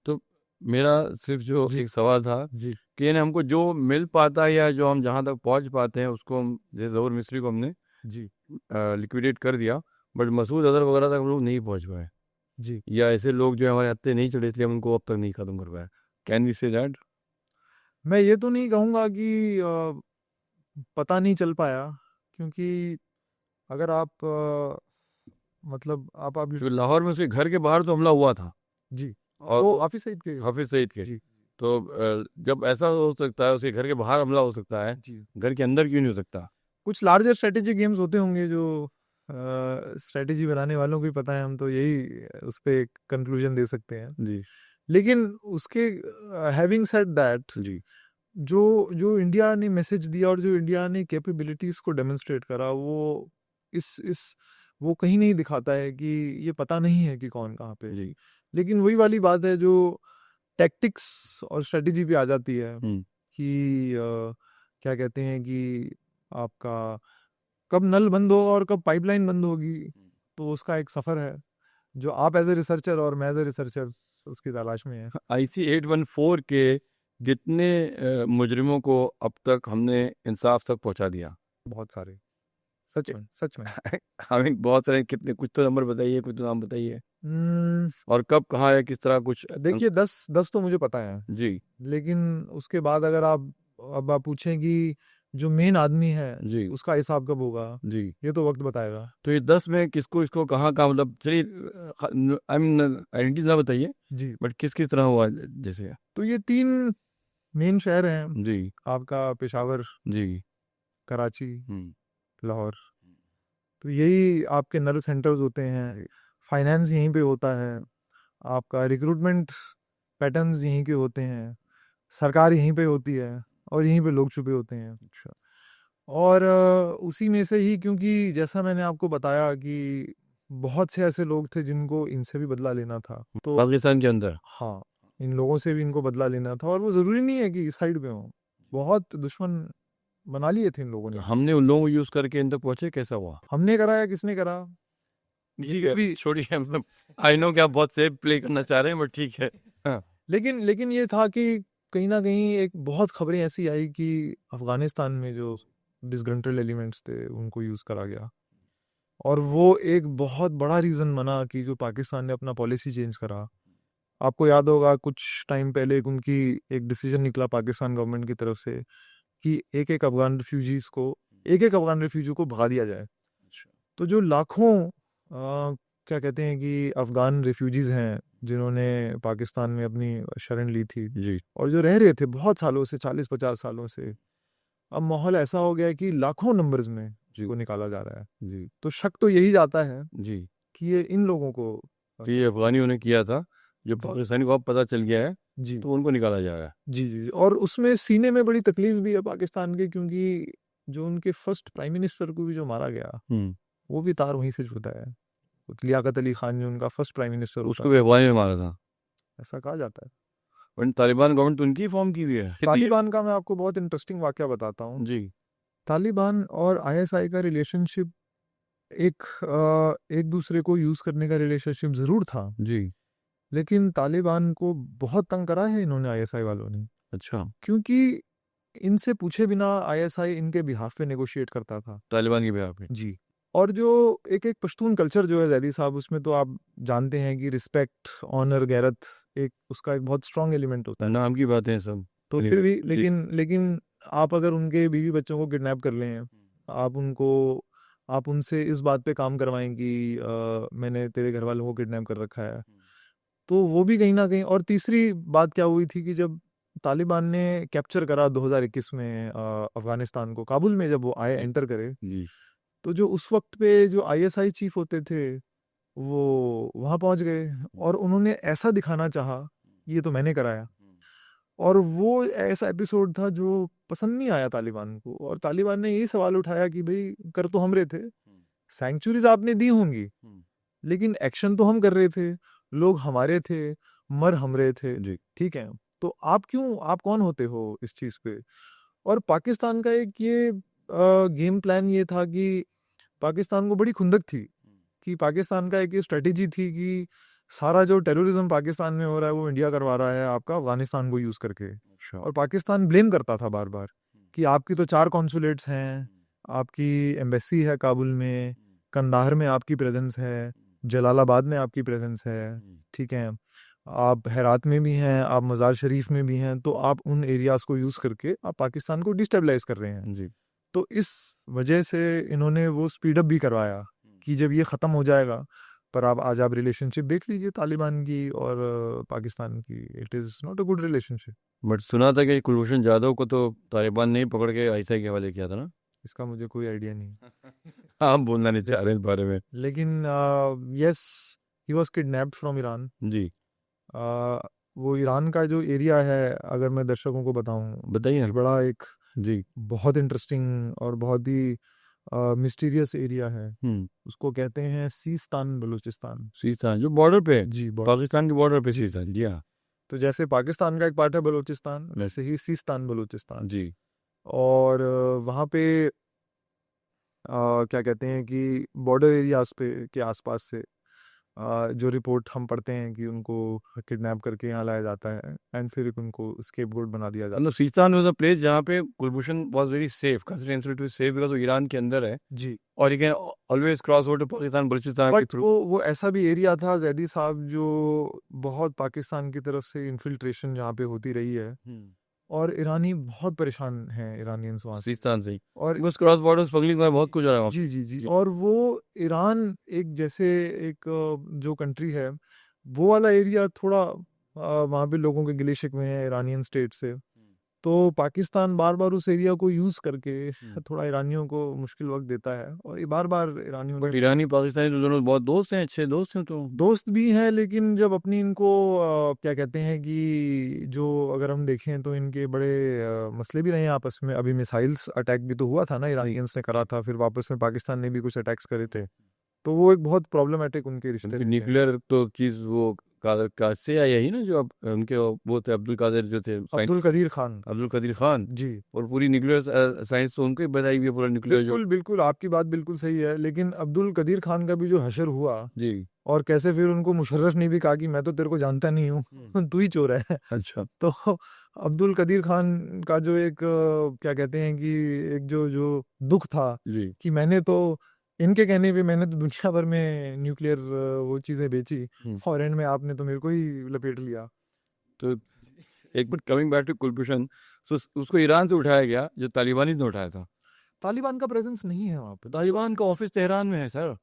तो मेरा सिर्फ जो जी एक सवाल था जी कि यानी हमको जो मिल पाता है या जो हम जहाँ तक पहुँच पाते हैं उसको हम, जैसे ज़हूर मिस्त्री को हमने जी लिक्विडेट कर दिया, बट मसूद अजहर वगैरह तक हम लोग नहीं पहुँच पाए, जी या ऐसे लोग जो हमारे हत्थे नहीं चढ़े इसलिए हम उनको अब तक नहीं ख़त्म कर पाए। Can we say that? मैं ये तो नहीं कहूँगा कि पता नहीं चल पाया, क्योंकि अगर आप मतलब आप क्योंकि लाहौर में उसके घर के बाहर तो हमला हुआ था, जी और वो हाफिज सईद के हाफिज सईद के। जी तो जब ऐसा हो सकता है उसके घर के बाहर हमला हो सकता है, जी घर के अंदर क्यों नहीं हो सकता? कुछ लार्जर स्ट्रेटेजी गेम्स होते होंगे जो स्ट्रेटेजी बनाने वालों को ही पता है, हम तो यही उस पे कंक्लूजन दे सकते हैं। जी लेकिन उसके हैविंग सेड दैट, जी जो जो इंडिया ने मैसेज दिया और जो इंडिया ने कैपेबिलिटीज को डेमोन्स्ट्रेट करा, वो इस वो कहीं नहीं दिखाता है कि ये पता नहीं है कि कौन कहाँ पे है। जी। लेकिन वही वाली बात है जो टैक्टिक्स और स्ट्रेटेजी पे आ जाती है कि क्या कहते हैं कि आपका कब नल बंद होगा और कब पाइपलाइन बंद होगी, तो उसका एक सफ़र है जो आप एज ए रिसर्चर और मैं एज ए रिसर्चर उसकी तलाश में है। IC-814 के जितने मुजरिमों को अब तक हमने इंसाफ तक पहुंचा दिया, बहुत सारे, सच में हमें बहुत सारे, कितने, कुछ तो नंबर बताइए, कुछ तो नाम बताइए, हम्म, और कब, कहाँ है, किस तरह कुछ। देखिए 10 तो मुझे पता है, जी लेकिन उसके बाद अगर आप पूछें कि जो मेन आदमी है जी उसका हिसाब कब होगा, जी। ये तो वक्त बताएगा। तो ये 10 में किसको, इसको कहाँ कहाँ, मतलब चलिए आई मीन आइडेंटिटी ना बताइए, जी, बट किस किस तरह हुआ जैसे। तो ये 3 मेन शहर हैं जी आपका, पेशावर, जी। कराची, हम्म। लाहौर। तो यही आपके नर्व सेंटर्स होते हैं, फाइनेंस यहीं पे होता है, आपका रिक्रूटमेंट पैटर्न्स यहीं के होते हैं, सरकार यहीं पे होती है, और यहीं पे लोग छुपे होते हैं। अच्छा। और उसी में से ही, क्योंकि जैसा मैंने आपको बताया कि बहुत से ऐसे लोग थे जिनको इनसे भी बदला लेना था, तो पाकिस्तान के अंदर। हाँ, इन लोगों से भी इनको बदला लेना था, और वो ज़रूरी नहीं है कि इस साइड पे हों, बहुत दुश्मन बना लिए थे इन लोगों ने। हमने उन लोगों को यूज करके इन तक पहुंचे, कैसा हुआ? हमने करा या किसने करा, ठीक ये है, भी, छोड़िए, मतलब आई नो कि आप बहुत सेफ प्ले करना चाह रहे हैं, बट ठीक है। हाँ। लेकिन ये था कि कहीं ना कहीं एक बहुत खबरें ऐसी आई कि अफगानिस्तान में जो डिसग्रंटल्ड एलिमेंट्स थे उनको यूज़ करा गया, और वो एक बहुत बड़ा रीज़न बना कि जो पाकिस्तान ने अपना पॉलिसी चेंज करा। आपको याद होगा कुछ टाइम पहले उनकी एक डिसीजन निकला पाकिस्तान गवर्नमेंट की तरफ से कि एक एक अफगान रिफ्यूजी को भगा दिया जाए। तो जो लाखों क्या कहते हैं कि अफगान रिफ्यूजीज हैं जिन्होंने पाकिस्तान में अपनी शरण ली थी, जी और जो रह रहे थे बहुत सालों से, 40-50 सालों से, अब माहौल ऐसा हो गया है कि लाखों नंबर्स में जी को निकाला जा रहा है। जी तो शक तो यही जाता है जी। कि ये इन लोगों को तो ये अफगानियों ने किया था, जो जी पाकिस्तानी को अब पता चल गया है, जी तो उनको निकाला जा रहा है। जी जी, और उसमें सीने में बड़ी तकलीफ भी है पाकिस्तान के, क्योंकि जो उनके फर्स्ट प्राइम मिनिस्टर को भी जो मारा गया, वो भी तार वहीं से छूटा है। लियाकत अली खान जो उनका फर्स्ट प्राइम मिनिस्टर उसको होता, भी अफगानी ने मारा था, ऐसा कहा जाता है। बट तालिबान गवर्नमेंट तो उनकी फॉर्म की हुई है। तालिबान का मैं आपको बहुत इंटरेस्टिंग वाकया बताता हूँ। जी तालिबान और आईएसआई का रिलेशनशिप एक दूसरे को यूज करने का रिलेशनशिप जरूर था, जी। लेकिन तालिबान को बहुत तंग करा है इन्होंने, आईएसआई वालों ने, अच्छा। क्योंकि इनसे पूछे बिना आईएसआई इनके बिहाफ पे नेगोशिएट करता था। तालिबान की बेहाफ पे। जी, और जो एक एक पश्तून कल्चर जो है जैदी साहब, उसमें तो आप जानते हैं कि रिस्पेक्ट, ऑनर, गैरत, एक उसका एक बहुत स्ट्रांग एलिमेंट होता है। नाम की बातें हैं सब। तो फिर भी, लेकिन आप अगर उनके बीवी बच्चों को किडनैप कर लें, आप उनसे इस बात पे काम करवाएं कि मैंने तेरे घर वालों को किडनैप कर रखा है, तो वो भी कहीं ना कहीं। और तीसरी बात क्या हुई थी कि जब तालिबान ने कैप्चर करा 2021 में अफगानिस्तान को, काबुल में जब वो आए, एंटर करे, जी तो जो उस वक्त पे जो आईएसआई चीफ होते थे वो वहाँ पहुँच गए, और उन्होंने ऐसा दिखाना चाहा ये तो मैंने कराया, और वो ऐसा एपिसोड था जो पसंद नहीं आया तालिबान को, और तालिबान ने यही सवाल उठाया कि भाई कर तो हमरे थे, सैंक्चुरीज आपने दी होंगी, लेकिन एक्शन तो हम कर रहे थे, लोग हमारे थे, मर हम रहे थे, जी ठीक है, तो आप क्यों, आप कौन होते हो इस चीज़ पे। और पाकिस्तान का एक ये गेम प्लान ये था कि पाकिस्तान को बड़ी खुंदक थी कि पाकिस्तान का एक ये स्ट्रेटेजी थी कि सारा जो टेररिज्म पाकिस्तान में हो रहा है वो इंडिया करवा रहा है आपका अफगानिस्तान को यूज़ करके। अच्छा और पाकिस्तान ब्लेम करता था बार बार कि आपकी तो 4 कॉन्सुलेट्स हैं, आपकी एम्बेसी है काबुल में, कंदाहर में आपकी प्रेजेंस है, जलालाबाद में आपकी प्रेजेंस है, ठीक है, आप हेरात में भी हैं, आप मज़ार शरीफ में भी हैं, तो आप उन एरियाज़ को यूज़ करके आप पाकिस्तान को डिस्टेबलाइज कर रहे हैं। जी तो इस वजह से इन्होंने वो स्पीड अप भी करवाया कि जब ये ख़त्म हो जाएगा, पर आज आप रिलेशनशिप देख लीजिए तालिबान की और पाकिस्तान की, it is not a good relationship. But सुना था कि कुलभूषण जाधव को तो तालिबान ने ही पकड़ के आईएसआई के हवाले किया था ना। इसका मुझे कोई आइडिया नहीं, हाँ, हम बोलना नहीं चाह रहे इस बारे में। लेकिन yes, he was kidnapped from Iran. जी वो ईरान का जो एरिया है, अगर मैं दर्शकों को बताऊं, बताइए ना। बड़ा एक जी बहुत इंटरेस्टिंग और बहुत ही मिस्टीरियस एरिया है। उसको कहते हैं सीस्तान बलूचिस्तान। सीस्तान जो बॉर्डर पे है, जी, पाकिस्तान के बॉर्डर पे सीस्तान। जी हाँ तो जैसे पाकिस्तान का एक पार्ट है बलूचिस्तान, वैसे ही सीस्तान बलूचिस्तान। जी और वहाँ पे क्या कहते हैं कि बॉर्डर एरियाज पे के आसपास से जो रिपोर्ट हम पढ़ते हैं कि उनको किडनैप करके यहाँ लाया जाता है एंड फिर उनको स्केपगोट बना दिया जाता मतलब सीस्तान वाज अ प्लेस जहाँ पे Kulbhushan was very safe, considered to safe because वो ईरान के अंदर है है। जी, और he can always cross over to Pakistan Balochistan के बट थ्रू। वो ऐसा भी एरिया था जैदी साहब जो बहुत पाकिस्तान की तरफ से इन्फिल्ट्रेशन जहाँ पे होती रही है, और ईरानी बहुत परेशान हैं इरानियंस वहाँ से। सीस्तान से ही और बस क्रॉस बॉर्डर स्मगलिंग में बहुत कुछ हो रहा है वहाँ जी जी जी पे। और वो ईरान एक जैसे एक जो कंट्री है, वो वाला एरिया थोड़ा वहाँ पे लोगों के गिले शिकवे हैं ईरानियन स्टेट से, तो पाकिस्तान बार बार उस एरिया को यूज़ करके थोड़ा ईरानियों को मुश्किल वक्त देता है, और ये बार बार ईरानियों बट ने ईरानी पाकिस्तानी तो दोनों बहुत दोस्त हैं, अच्छे दोस्त हैं। तो दोस्त भी हैं, लेकिन जब अपनी इनको क्या कहते हैं कि जो अगर हम देखें तो इनके बड़े मसले भी रहे हैं आपस में। अभी मिसाइल्स अटैक भी तो हुआ था ना, ईरानियंस ने करा था, फिर वापस में पाकिस्तान ने भी कुछ अटैक्स करे थे, तो वो एक बहुत प्रॉब्लमेटिक उनके रिश्ते उनकी रहते हैं। न्यूक्लियर तो चीज़ वो का से आई यही ना, जो अब उनके वो थे अब्दुल कादिर जो थे अब्दुल कदीर खान। अब्दुल कदीर खान, जी, और पूरी न्यूक्लियर साइंस तो उनको ही बताई हुई है, पूरा न्यूक्लियर जो। बिल्कुल बिल्कुल, आपकी बात बिल्कुल सही है, लेकिन अब्दुल कदीर खान का भी जो हशर हुआ, जी और कैसे फिर उनको मुशर्रफ ने भी कहा कि मैं तो तेरे को जानता नहीं हूँ, तू ही चोर है। अच्छा तो अब्दुल कदीर खान का जो एक क्या कहते हैं कि एक जो जो दुख था जी कि मैंने तो इनके कहने पे मैंने तो दुनिया भर में न्यूक्लियर वो चीज़ें बेची, और एंड में आपने तो मेरे को ही लपेट लिया। तो एक minute, coming back to Kulbhushan, so उसको ईरान से उठाया गया जो तालिबानी ने उठाया था। तालिबान का प्रेजेंस नहीं है वहाँ पे। तालिबान का ऑफिस तेहरान में है सर,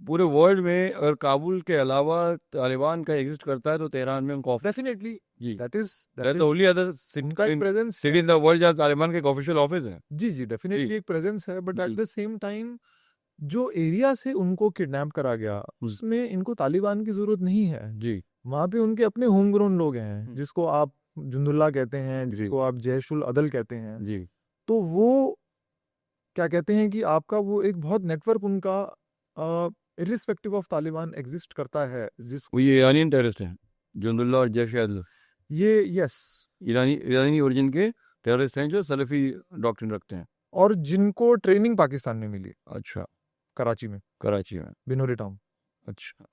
पूरे वर्ल्ड में, और काबुल के अलावा तालिबान का एग्जिस्ट करता है तो तेहरान में उनका ऑफिस। डेफिनेटली, जी that is that's the only other उनका एक presence city in the world जहाँ तालिबान का एक ऑफिशियल ऑफिस है। जी जी, डेफिनेटली जी एक प्रेजेंस है, बट एट जी द सेम टाइम जो एरिया से उनको किडनैप करा गया उसमें इनको तालिबान की जरूरत नहीं है। जी वहाँ पे उनके अपने होम ग्रोन लोग हैं, जिसको आप जुंदुल्ला कहते हैं, जी जिसको आप जैशुल अदल कहते हैं, जी तो वो क्या कहते हैं कि आपका वो एक बहुत नेटवर्क उनका इरिस्पेक्टिव ऑफ तालिबान एग्जिस्ट करता है, जिस वो ये ईरानियन टेररिस्ट हैं, जुंदुल्ला और जैश अदल, ये यस, ईरानी ओरिजिन के टेररिस्ट हैं जो सलफी डॉक्ट्रिन रखते हैं। और जिनको ट्रेनिंग पाकिस्तान में मिली, अच्छा, कराची में, कराची में। बिनोरी टाउन अच्छा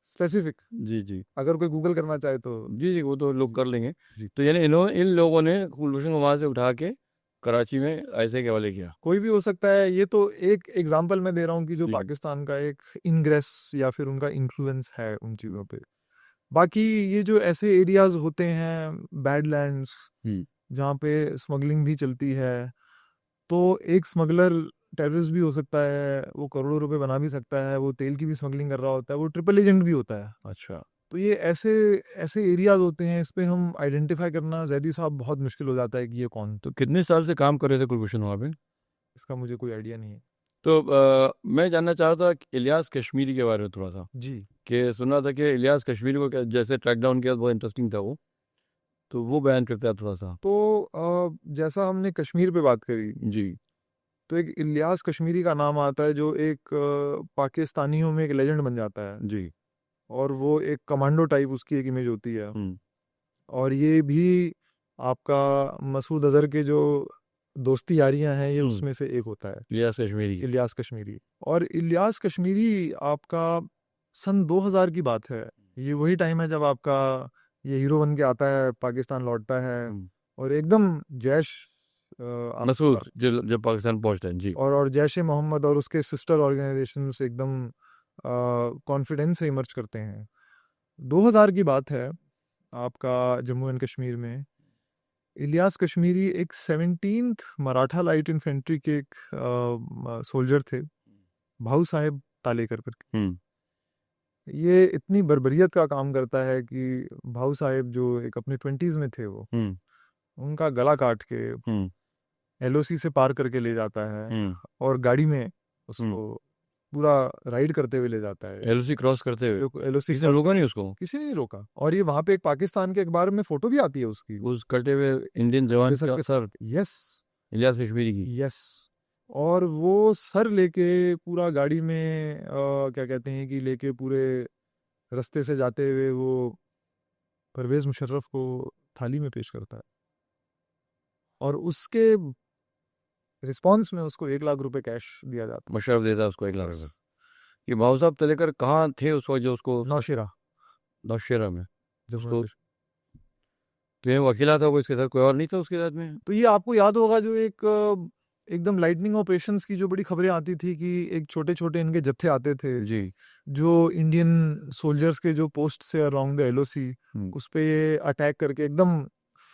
स्पेसिफिक, जी जी अगर कोई गूगल करना चाहे तो। जी जी, वो तो लोग कर लेंगे। जी, तो यानी इन लोगों ने कुलभूषण को वहाँ से उठा के कराची में ऐसे के हवाले किया। कोई भी हो सकता है, ये तो एक एग्जांपल मैं दे रहा हूँ कि जो जी पाकिस्तान का एक इनग्रेस या फिर उनका इन्फ्लुएंस है उन चीज़ों पे। बाकी ये जो ऐसे एरियाज होते हैं बैडलैंड्स, जहाँ पे स्मगलिंग भी चलती है, तो एक स्मगलर टेररिस्ट भी हो सकता है, वो करोड़ों रुपए बना भी सकता है, वो तेल की भी स्मगलिंग कर रहा होता है, वो ट्रिपल एजेंट भी होता है। अच्छा, तो ये ऐसे ऐसे एरियाज होते हैं, इस पे हम आइडेंटिफाई करना जैदी साहब बहुत मुश्किल हो जाता है कि ये कौन। तो कितने साल से काम कर रहे थे कुलभूषण वहाँ पे? इसका मुझे कोई आइडिया नहीं है। तो मैं जानना चाह रहा था कि इलियास कश्मीरी के बारे में थोड़ा सा, जी कि सुना था कि इलियास कश्मीरी को जैसे ट्रैक डाउन किया, बहुत इंटरेस्टिंग था वो। तो वो बयान करता है थोड़ा सा। तो जैसा हमने कश्मीर पे बात करी, जी तो एक इलियास कश्मीरी का नाम आता है जो एक पाकिस्तानियों में एक लेजेंड बन जाता है, जी। और वो एक कमांडो टाइप उसकी एक इमेज होती है। हम्म और ये भी आपका मसूद अजहर के जो दोस्ती यारियां हैं, ये हम्म। उसमें से एक होता है, इलियास कश्मीरी। इलियास कश्मीरी। और इलियास कश्मीरी आपका सन 2000 की बात है। ये वही टाइम है जब आपका ये हीरो बन के आता है, पाकिस्तान लौटता है, हम्म। और एकदम जैश आपका, मसूद जब जब पाकिस्तान पहुंचते हैं। जी। और जैश ए मोहम्मद और उसके सिस्टर ऑर्गेनाइजेशन से एकदम कॉन्फिडेंस से इमर्ज करते हैं। 2000 की बात है आपका जम्मू एंड कश्मीर में। इलियास कश्मीरी एक 17th मराठा लाइट इन्फेंट्री के एक सोल्जर थे, भाऊ साहेब तालेकर करके। हम्म ये इतनी बर्बरियत का काम करता है कि भाऊ साहेब जो एक अपने 20s में थे, वो हम्म उनका गला काट के हम्म एलओसी से पार करके ले जाता है, हम्म और गाड़ी में हम्म। उसको पूरा राइड करते हुए ले जाता है। एलओसी क्रॉस करते हुए एलओसी किसी ने रोका नहीं उसको? किसी ने नहीं रोका। और ये वहां पे एक पाकिस्तान के अखबार में फोटो भी आती है उसकी, उस कटे हुए इंडियन जवान ऑफिसर का के सर साथ। यस, इलियास कश्मीरी की। यस। और वो सर लेके पूरा गाड़ी में क्या कहते हैं कि लेके पूरे रास्ते से जाते हुए वो परवेज मुशर्रफ को थाली में पेश करता है, और उसके रिस्पॉन्स में उसको 1 लाख रुपए कैश दिया जाता मुशर्रफ देता है उसको 1 लाख है। रुपए। ये भाऊ साहब तलेकर कहाँ थे उस वक्त जो उसको नौशेरा, नौशेरा में जम्मू एंड उसको? कश्मीर। तो ये वो अकेला था, वो इसके साथ कोई और नहीं था उसके साथ में? तो ये आपको याद होगा जो एक एकदम लाइटनिंग ऑपरेशंस की जो बड़ी खबरें आती थी कि एक छोटे छोटे इनके जत्थे आते थे, जी। जो इंडियन सोल्जर्स के जो पोस्ट से अराउंड द एलओसी, हम्म, उस पे ये अटैक करके एकदम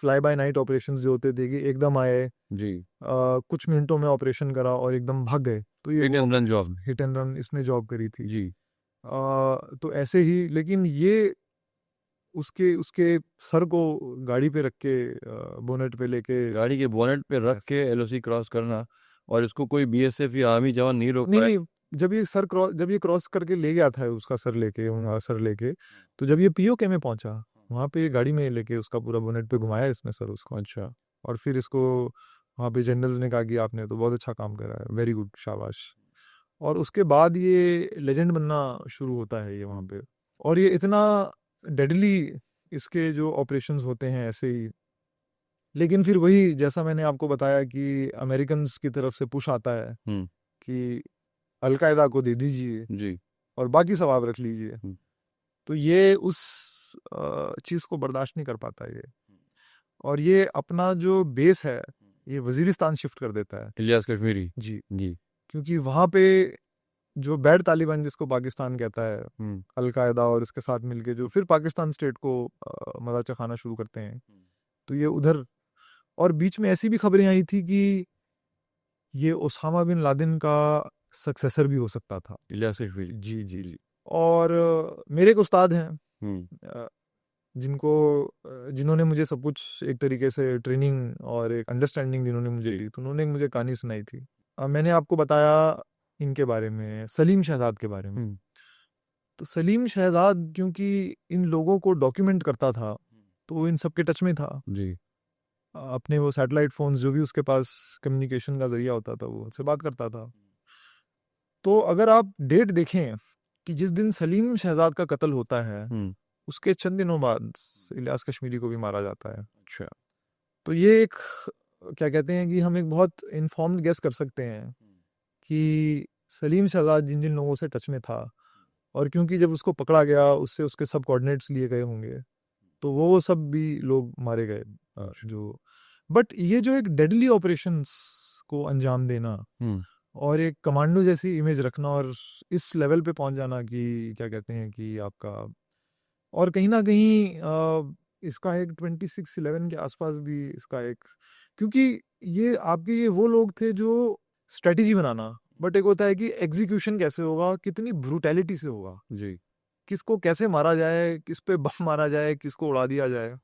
फ्लाई बाय नाइट ऑपरेशंस जो होते थे कि एकदम आए, जी। कुछ मिनटों में ऑपरेशन करा और एकदम भाग गए। तो ये hit and run job. Hit and run इसने जॉब करी थी। जी। तो ऐसे ही, लेकिन ये उसके उसके सर को गाड़ी पे रख के बोनेट पे लेके, गाड़ी के बोनेट पे रख Yes. के एलओसी क्रॉस करना, और इसको कोई बीएसएफ या आर्मी जवान नहीं रोक नहीं पाए। नहीं, जब ये क्रॉस करके ले गया था उसका सर लेके, वहाँ सर लेके, तो जब ये पीओके में पहुंचा, वहाँ पे गाड़ी में लेके उसका पूरा बोनेट पे घुमाया इसने सर उसको। अच्छा। और फिर इसको वहाँ पे जनरल्स ने कहा कि आपने तो बहुत अच्छा काम करा है, वेरी गुड, शाबाश। और उसके बाद ये लेजेंड बनना शुरू होता है ये वहाँ पे। और ये इतना डेडली इसके जो ऑपरेशंस होते हैं ऐसे ही। लेकिन फिर वही, जैसा मैंने आपको बताया कि अमेरिकन की तरफ से पुश आता है हम्म। कि अलकायदा को दे दीजिए जी। और बाकी सब आप रख लीजिए। तो ये उस चीज़ को बर्दाश्त नहीं कर पाता ये, और ये अपना जो बेस है ये वजीरिस्तान शिफ्ट कर देता है। इलियास कश्मीरी। जी, जी। क्योंकि वहाँ पे जो बैड तालिबान जिसको पाकिस्तान कहता है, अलकायदा और इसके साथ मिलके जो फिर पाकिस्तान स्टेट को मजा चखाना शुरू करते हैं, तो ये उधर। और बीच में ऐसी भी खबरें आई थी कि ये ओसामा बिन लादेन का सक्सेसर भी हो सकता था। इलियास कश्मीरी। जी जी जी। और मेरे एक उस्ताद हैं, हम्म अ, जिन्होंने मुझे सब कुछ एक तरीके से ट्रेनिंग और एक अंडरस्टैंडिंग जिन्होंने मुझे दी, तो उन्होंने मुझे कहानी सुनाई थी। मैंने आपको बताया इनके बारे में, सलीम शहजाद के बारे में। तो सलीम शहजाद क्योंकि इन लोगों को डॉक्यूमेंट करता था, तो वो इन सब के टच में था। जी। अपने वो सैटेलाइट फोन्स जो भी उसके पास कम्युनिकेशन का जरिया होता था, वो उनसे बात करता था। तो अगर आप डेट देखें कि जिस दिन सलीम शहजाद का कत्ल होता है, उसके चंद दिनों बाद इलियास कश्मीरी को भी मारा जाता है। अच्छा। तो ये एक, क्या कहते हैं कि हम एक बहुत इन्फॉर्म्ड गेस कर सकते हैं कि सलीम शहजाद जिन जिन लोगों से टच में था, और क्योंकि जब उसको पकड़ा गया उससे उसके सब कोऑर्डिनेट्स लिए गए होंगे, तो वो सब भी लोग मारे गए जो। बट ये जो एक डेडली ऑपरेशंस को अंजाम देना और एक कमांडो जैसी इमेज रखना और इस लेवल पे पहुंच जाना कि क्या कहते हैं कि आपका, और कहीं ना कहीं इसका एक 26/11 के आसपास भी इसका एक, क्योंकि ये आपके ये वो लोग थे जो स्ट्रेटेजी बनाना, बट एक होता है कि एग्जीक्यूशन कैसे होगा, कितनी ब्रूटैलिटी से होगा, जी। किसको कैसे मारा जाए, किस पे बम मारा जाए, किसको उड़ा दिया जाए।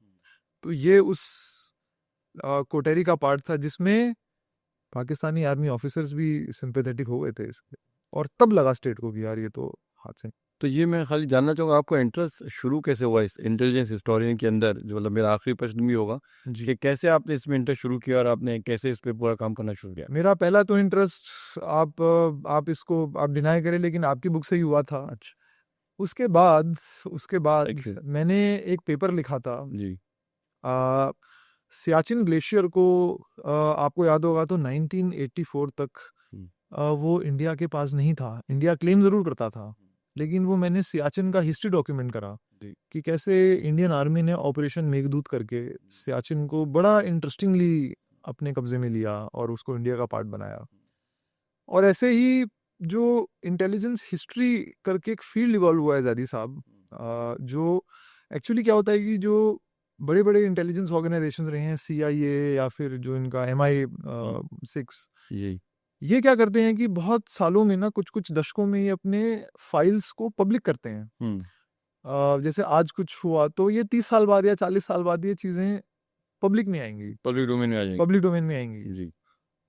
तो ये उस कोटेरी का पार्ट था जिसमें पाकिस्तानी आर्मी ऑफिसर्स भी सिंपैथेटिक हो गए थे इसके, और तब लगा स्टेट को कि यार ये तो हाथ से। तो ये मैं खाली जानना चाहूँगा, आपका इंटरेस्ट शुरू कैसे हुआ इस इंटेलिजेंस हिस्टोरियन के अंदर, जो मतलब मेरा आखिरी प्रश्न भी होगा जी। कि कैसे आपने इसमें इंटरेस्ट शुरू किया और आपने कैसे इस पे पूरा काम करना शुरू किया? मेरा पहला तो इंटरेस्ट आप इसको आप डिनाई करें लेकिन आपकी बुक से ही हुआ था। अच्छा। उसके बाद Thank you. मैंने एक पेपर लिखा था जी। सियाचिन ग्लेशियर को आपको याद होगा तो 1984 तक हम्म। वो इंडिया के पास नहीं था। इंडिया क्लेम ज़रूर करता था लेकिन वो मैंने सियाचिन का हिस्ट्री डॉक्यूमेंट करा जी। कि कैसे इंडियन आर्मी ने ऑपरेशन मेघदूत करके सियाचिन को बड़ा इंटरेस्टिंगली अपने कब्जे में लिया और उसको इंडिया का पार्ट बनाया। और ऐसे ही जो इंटेलिजेंस हिस्ट्री करके एक फील्ड इवॉल्व हुआ है ज़ैदी साहब, जो एक्चुअली क्या होता है कि जो बड़े बड़े इंटेलिजेंस ऑर्गेनाइजेशन रहे हैं, CIA या फिर जो इनका MI6, जी। ये क्या करते हैं कि बहुत सालों में ना कुछ कुछ दशकों में ये अपने फाइल्स को पब्लिक करते हैं। जैसे आज कुछ हुआ तो ये 30 साल बाद या 40 साल बाद ये चीज़ें पब्लिक में आएंगी, पब्लिक डोमेन में आ जाएगी। पब्लिक डोमेन में आएंगी। जी।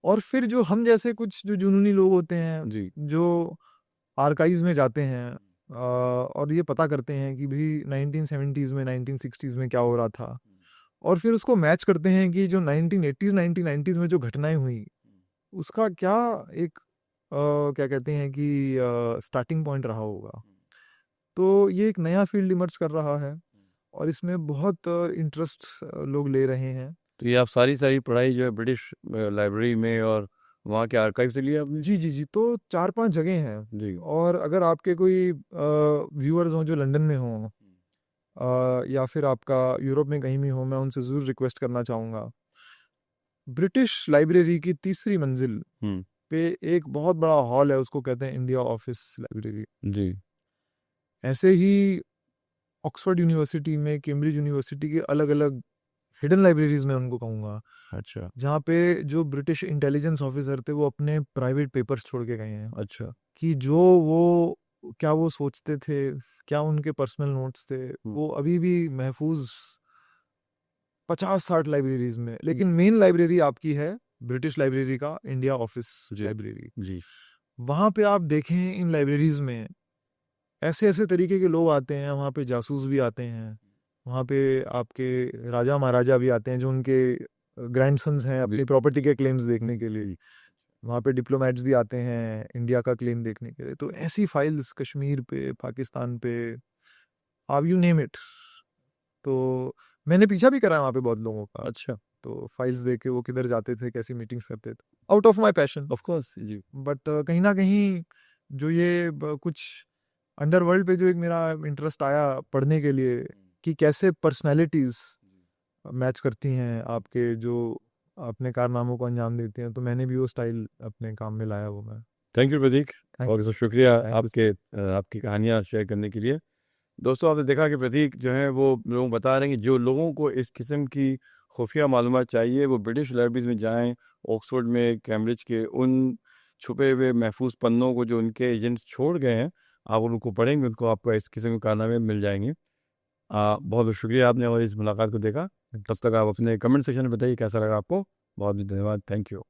और फिर जो हम जैसे कुछ जो जुनूनी लोग होते हैं, जी। जो आर्काइव्स में जाते हैं और ये पता करते हैं कि भी 1970s में 1960s में क्या हो रहा था, और फिर उसको मैच करते हैं कि जो 1980s 1990s में जो घटनाएं हुई उसका क्या एक क्या कहते हैं कि स्टार्टिंग पॉइंट रहा होगा। तो ये एक नया फील्ड इमर्ज कर रहा है और इसमें बहुत इंटरेस्ट लोग ले रहे हैं। तो ये आप सारी पढ़ाई जो है ब्रिटिश लाइब्रेरी में और वहाँ के आर्काइव से लिया आपने? जी, तो 4-5 जगह हैं। जी। और अगर आपके कोई व्यूअर्स हों जो लंदन में हों या फिर आपका यूरोप में कहीं भी हो, मैं उनसे ज़रूर रिक्वेस्ट करना चाहूँगा। ब्रिटिश लाइब्रेरी की तीसरी मंजिल पे एक बहुत बड़ा हॉल है, उसको कहते हैं इंडिया ऑफिस लाइब्रेरी। जी। ऐसे ही ऑक्सफोर्ड यूनिवर्सिटी में, कैम्ब्रिज यूनिवर्सिटी के अलग अलग हिडन लाइब्रेरीज में उनको कहूँगा, अच्छा। जहाँ पे जो ब्रिटिश इंटेलिजेंस ऑफिसर थे वो अपने प्राइवेट पेपर्स छोड़ के गए हैं। अच्छा। कि जो वो क्या वो सोचते थे, क्या उनके पर्सनल नोट्स थे, वो अभी भी महफूज 50-60 लाइब्रेरीज में। लेकिन मेन लाइब्रेरी आपकी है ब्रिटिश लाइब्रेरी का इंडिया ऑफिस लाइब्रेरी। जी। वहाँ पे आप देखें इन लाइब्रेरीज में ऐसे ऐसे तरीके के लोग आते हैं, वहाँ पे जासूस भी आते हैं, वहाँ पे आपके राजा महाराजा भी आते हैं जो उनके ग्रैंडसन्स हैं अपनी प्रॉपर्टी के क्लेम्स देखने के लिए। वहाँ पे डिप्लोमेट्स भी आते हैं इंडिया का क्लेम देखने के लिए। तो ऐसी फाइल्स कश्मीर पे, पाकिस्तान पे, आप यू नेम इट। तो मैंने पीछा भी करा है वहाँ पे बहुत लोगों का। अच्छा। तो फाइल्स देख के वो किधर जाते थे, कैसी मीटिंग्स करते थे, out of my passion of course. जी। बट कहीं ना कहीं जो ये कुछ अंडरवर्ल्ड पे जो एक मेरा इंटरेस्ट आया पढ़ने के लिए कि कैसे पर्सनालिटीज मैच करती हैं आपके जो अपने कारनामों को अंजाम देते हैं, तो मैंने भी वो स्टाइल अपने काम में लाया वो मैं। थैंक यू प्रतीक, Thank और you, बहुत sir. शुक्रिया Thank you, आपकी कहानियाँ शेयर करने के लिए। दोस्तों, आपने देखा कि प्रतीक जो है वो लोग बता रहे हैं कि जो लोगों को इस किस्म की खुफिया मालूमात चाहिए वो ब्रिटिश लाइब्रेरीज में जाएं, ऑक्सफोर्ड में, कैम्ब्रिज के उन छुपे हुए महफूज पन्नों को जो उनके एजेंट्स छोड़ गए हैं, आप उनको पढ़ेंगे, उनको आपको इस किस्म के कारनामे मिल जाएंगे। बहुत बहुत शुक्रिया आपने और इस मुलाकात को देखा। तब तक आप अपने कमेंट सेक्शन में बताइए कैसा लगा आपको। बहुत बहुत धन्यवाद। Thank you.